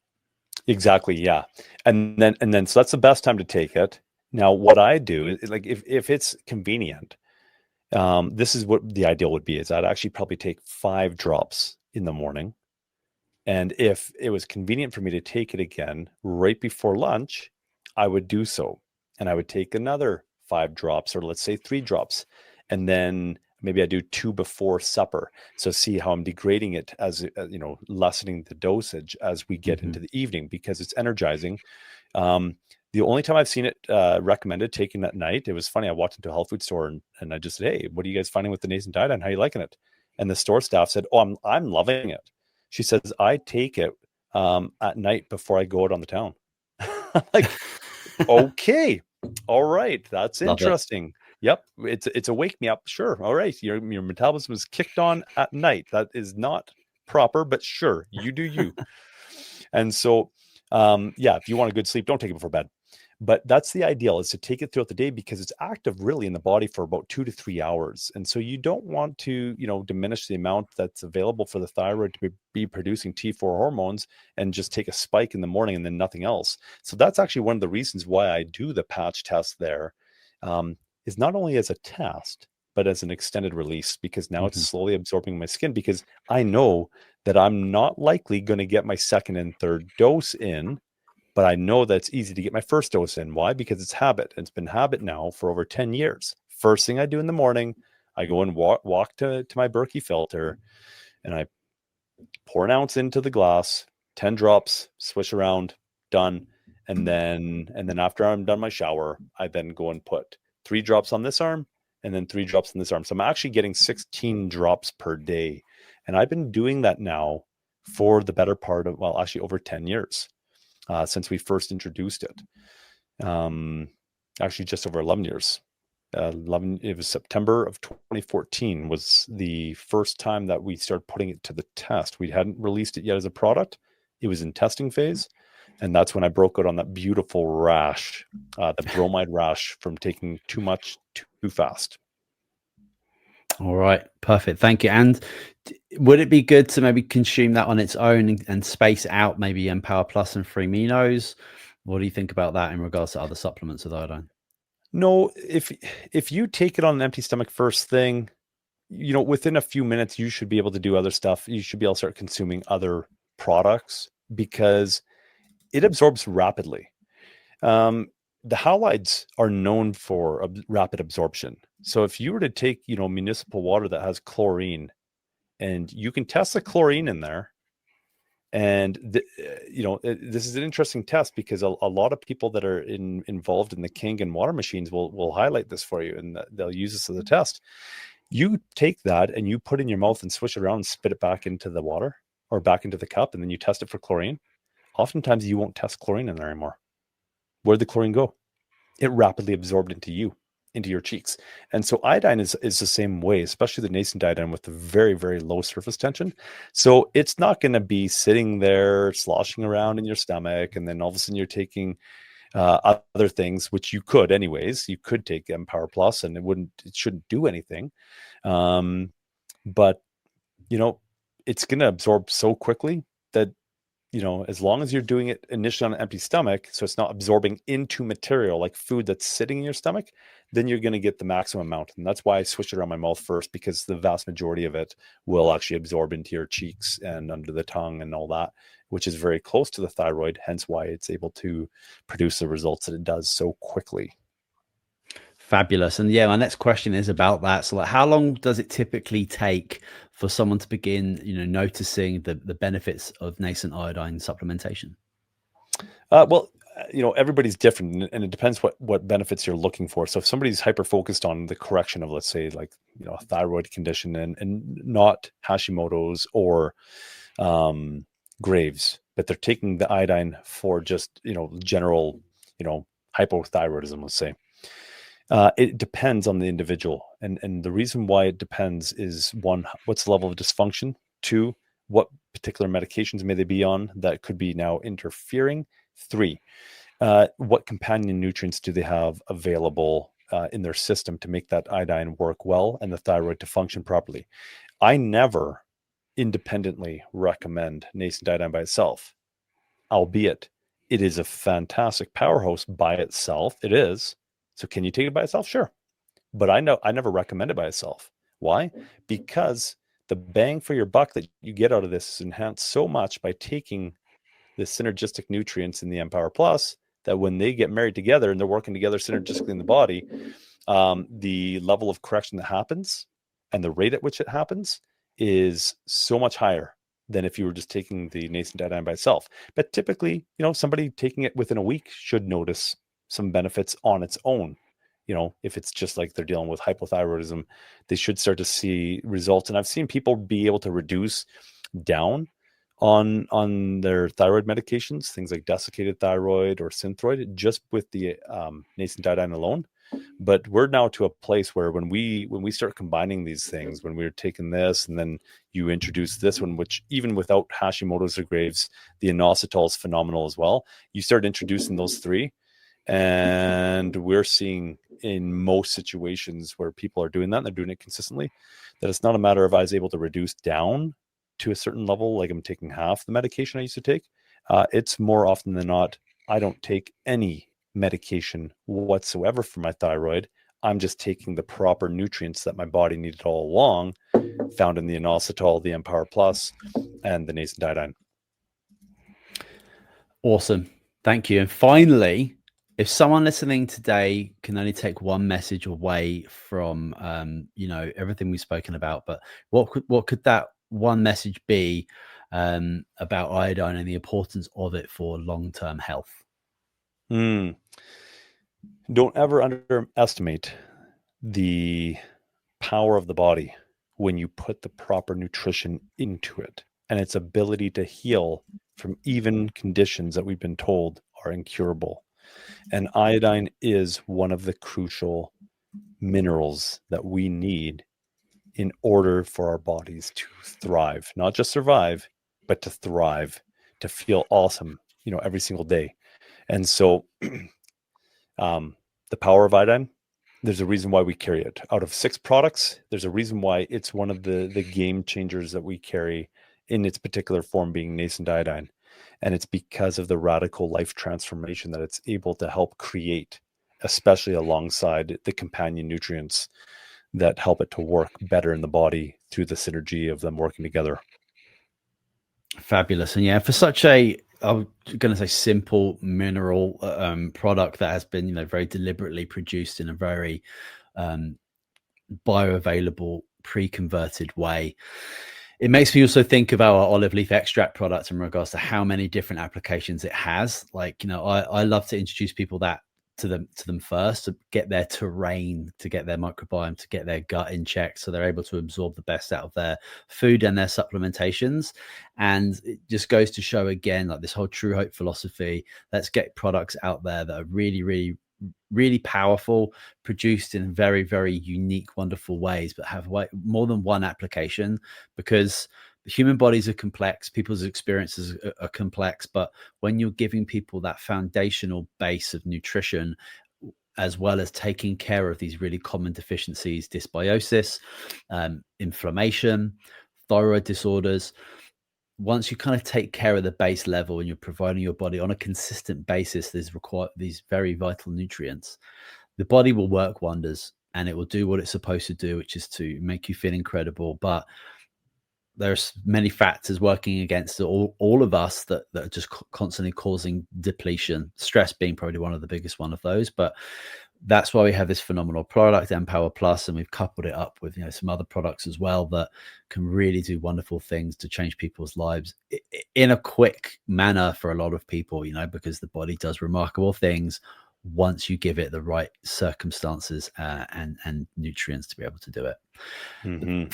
Exactly. Yeah. And then so that's the best time to take it. Now what I do is, like, if it's convenient, this is what the ideal would be, is I'd actually probably take 5 drops in the morning. And if it was convenient for me to take it again right before lunch, I would do so. And I would take another 5 drops, or let's say 3 drops. And then maybe I do 2 before supper. So see how I'm degrading it as, lessening the dosage as we get into the evening, because it's energizing. The only time I've seen it recommended taking at night, it was funny. I walked into a health food store and I just said, "Hey, what are you guys finding with the Nascent Iodine? How are you liking it?" And the store staff said, "Oh, I'm loving it." She says, "I take it at night before I go out on the town." Like, okay, all right, that's interesting. Yep, it's a wake me up. Sure, all right, your metabolism is kicked on at night. That is not proper, but sure, you do you. And so, if you want a good sleep, don't take it before bed. But that's the ideal, is to take it throughout the day, because it's active really in the body for about 2 to 3 hours. And so you don't want to, diminish the amount that's available for the thyroid to be producing T4 hormones and just take a spike in the morning and then nothing else. So that's actually one of the reasons why I do the patch test there, is not only as a test, but as an extended release, because now it's slowly absorbing my skin, because I know that I'm not likely going to get my second and third dose in. But I know that it's easy to get my first dose in. Why? Because it's habit. It's been habit now for over 10 years. First thing I do in the morning, I go and walk to my Berkey filter, and I pour an ounce into the glass, 10 drops, swish around, done. And then after I'm done my shower, I then go and put 3 drops on this arm and then 3 drops on this arm. So I'm actually getting 16 drops per day. And I've been doing that now for the better part of, actually over 10 years. Since we first introduced it, actually just over 11 years. It was September of 2014 was the first time that we started putting it to the test. We hadn't released it yet as a product. It was in testing phase. And that's when I broke out on that beautiful rash, the bromide rash from taking too much too fast. All right, perfect. Thank you. And would it be good to maybe consume that on its own and space out maybe Empower Plus and Free Minos? What do you think about that in regards to other supplements with iodine? No, if you take it on an empty stomach first thing, within a few minutes, you should be able to do other stuff. You should be able to start consuming other products, because it absorbs rapidly. the halides are known for rapid absorption. So if you were to take, municipal water that has chlorine, and you can test the chlorine in there, and this is an interesting test because a lot of people that are involved in the Kangen water machines will highlight this for you, and they'll use this as a test. You take that and you put it in your mouth and swish it around and spit it back into the water or back into the cup, and then you test it for chlorine. Oftentimes you won't test chlorine in there anymore. Where'd the chlorine go? It rapidly absorbed into your cheeks. And so iodine is the same way, especially the nascent iodine with the very, very low surface tension. So it's not going to be sitting there sloshing around in your stomach, and then all of a sudden you're taking other things, which you could anyways. You could take Empower Plus and it shouldn't do anything. But it's going to absorb so quickly that as long as you're doing it initially on an empty stomach, so it's not absorbing into material like food that's sitting in your stomach, then you're going to get the maximum amount. And that's why I switch it around my mouth first, because the vast majority of it will actually absorb into your cheeks and under the tongue and all that, which is very close to the thyroid, hence why it's able to produce the results that it does so quickly. Fabulous. And yeah, my next question is about that. So how long does it typically take for someone to begin, noticing the benefits of nascent iodine supplementation? Everybody's different, and it depends what benefits you're looking for. So if somebody's hyper focused on the correction of, let's say, like, a thyroid condition and not Hashimoto's or Graves', but they're taking the iodine for just, general, hypothyroidism, let's say. It depends on the individual. And the reason why it depends is, one, what's the level of dysfunction? Two, what particular medications may they be on that could be now interfering? Three, what companion nutrients do they have available in their system to make that iodine work well and the thyroid to function properly? I never independently recommend nascent iodine by itself, albeit it is a fantastic powerhouse by itself. It is. So can you take it by itself? Sure. But I never recommend it by itself. Why? Because the bang for your buck that you get out of this is enhanced so much by taking the synergistic nutrients in the Empower Plus that when they get married together and they're working together synergistically in the body, the level of correction that happens and the rate at which it happens is so much higher than if you were just taking the nascent iodine by itself. But typically, somebody taking it within a week should notice some benefits on its own. If it's just like they're dealing with hypothyroidism, they should start to see results. And I've seen people be able to reduce down on their thyroid medications, things like desiccated thyroid or Synthroid, just with the nascent iodine alone. But we're now to a place where when we start combining these things, when we're taking this and then you introduce this one, which even without Hashimoto's or Graves', the inositol is phenomenal as well. You start introducing those three, and we're seeing in most situations where people are doing that and they're doing it consistently, that it's not a matter of I was able to reduce down to a certain level, like I'm taking half the medication I used to take. It's more often than not, I don't take any medication whatsoever for my thyroid. I'm just taking the proper nutrients that my body needed all along, found in the inositol, the Empower Plus, and the nascent iodine. Awesome. Thank you. And finally, if someone listening today can only take one message away from, everything we've spoken about, but what could that one message be about iodine and the importance of it for long-term health? Don't ever underestimate the power of the body when you put the proper nutrition into it and its ability to heal from even conditions that we've been told are incurable. And iodine is one of the crucial minerals that we need in order for our bodies to thrive, not just survive, but to thrive, to feel awesome, every single day. And so the power of iodine, there's a reason why we carry it. Out of 6 products, there's a reason why it's one of the game changers that we carry in its particular form, being nascent iodine. And it's because of the radical life transformation that it's able to help create, especially alongside the companion nutrients that help it to work better in the body through the synergy of them working together. Fabulous. And yeah, for such a I'm going to say simple mineral product that has been, very deliberately produced in a very bioavailable, pre-converted way. It makes me also think of our olive leaf extract product in regards to how many different applications it has. Like, I love to introduce people to them first, to get their terrain, to get their microbiome, to get their gut in check, so they're able to absorb the best out of their food and their supplementations. And it just goes to show again, like this whole True Hope philosophy, let's get products out there that are really, really, really powerful, produced in very, very unique, wonderful ways, but have more than one application, because the human bodies are complex, people's experiences are complex. But when you're giving people that foundational base of nutrition, as well as taking care of these really common deficiencies, dysbiosis, inflammation, thyroid disorders, once you kind of take care of the base level and you're providing your body on a consistent basis these very vital nutrients, the body will work wonders and it will do what it's supposed to do, which is to make you feel incredible. But there's many factors working against all of us that are just constantly causing depletion, stress being probably one of the biggest one of those. But that's why we have this phenomenal product, Empower Plus, and we've coupled it up with some other products as well that can really do wonderful things to change people's lives in a quick manner for a lot of people, because the body does remarkable things once you give it the right circumstances and nutrients to be able to do it. Mm-hmm.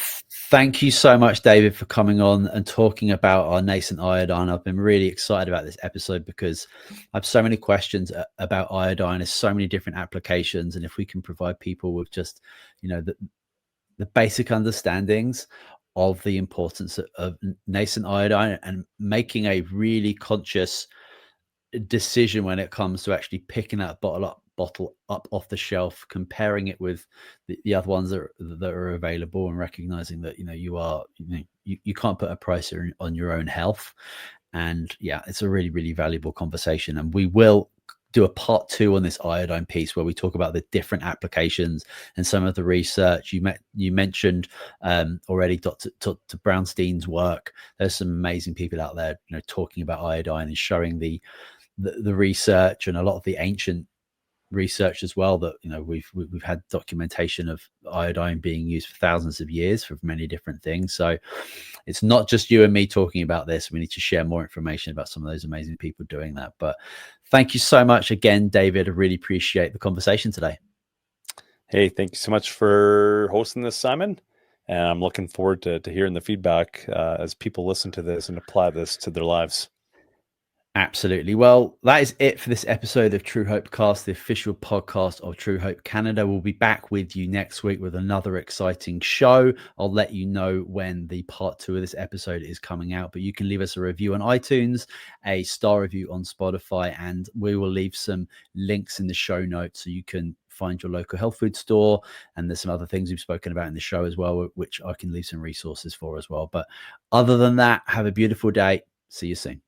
Thank you so much, David, for coming on and talking about our Nascent Iodine. I've been really excited about this episode because I have so many questions about iodine. There's so many different applications, and if we can provide people with just the basic understandings of the importance of nascent iodine and making a really conscious decision when it comes to actually picking that bottle up off the shelf, comparing it with the other ones that are available, and recognizing that you can't put a price on your own health. And it's a really, really valuable conversation, and we will do a part 2 on this iodine piece where we talk about the different applications and some of the research. You mentioned already Dr. Brownstein's work. There's some amazing people out there talking about iodine and showing the research and a lot of the ancient research as well, that we've had documentation of iodine being used for thousands of years for many different things. So it's not just you and me talking about this. We need to share more information about some of those amazing people doing that. But thank you so much again, David. I really appreciate the conversation today. Hey, thank you so much for hosting this, Simon. And I'm looking forward to hearing the feedback as people listen to this and apply this to their lives. Absolutely. Well, that is it for this episode of True Hope Cast, the official podcast of True Hope Canada. We'll be back with you next week with another exciting show. I'll let you know when the part 2 of this episode is coming out, but you can leave us a review on iTunes, a star review on Spotify, and we will leave some links in the show notes so you can find your local health food store. And there's some other things we've spoken about in the show as well, which I can leave some resources for as well. But other than that, have a beautiful day. See you soon.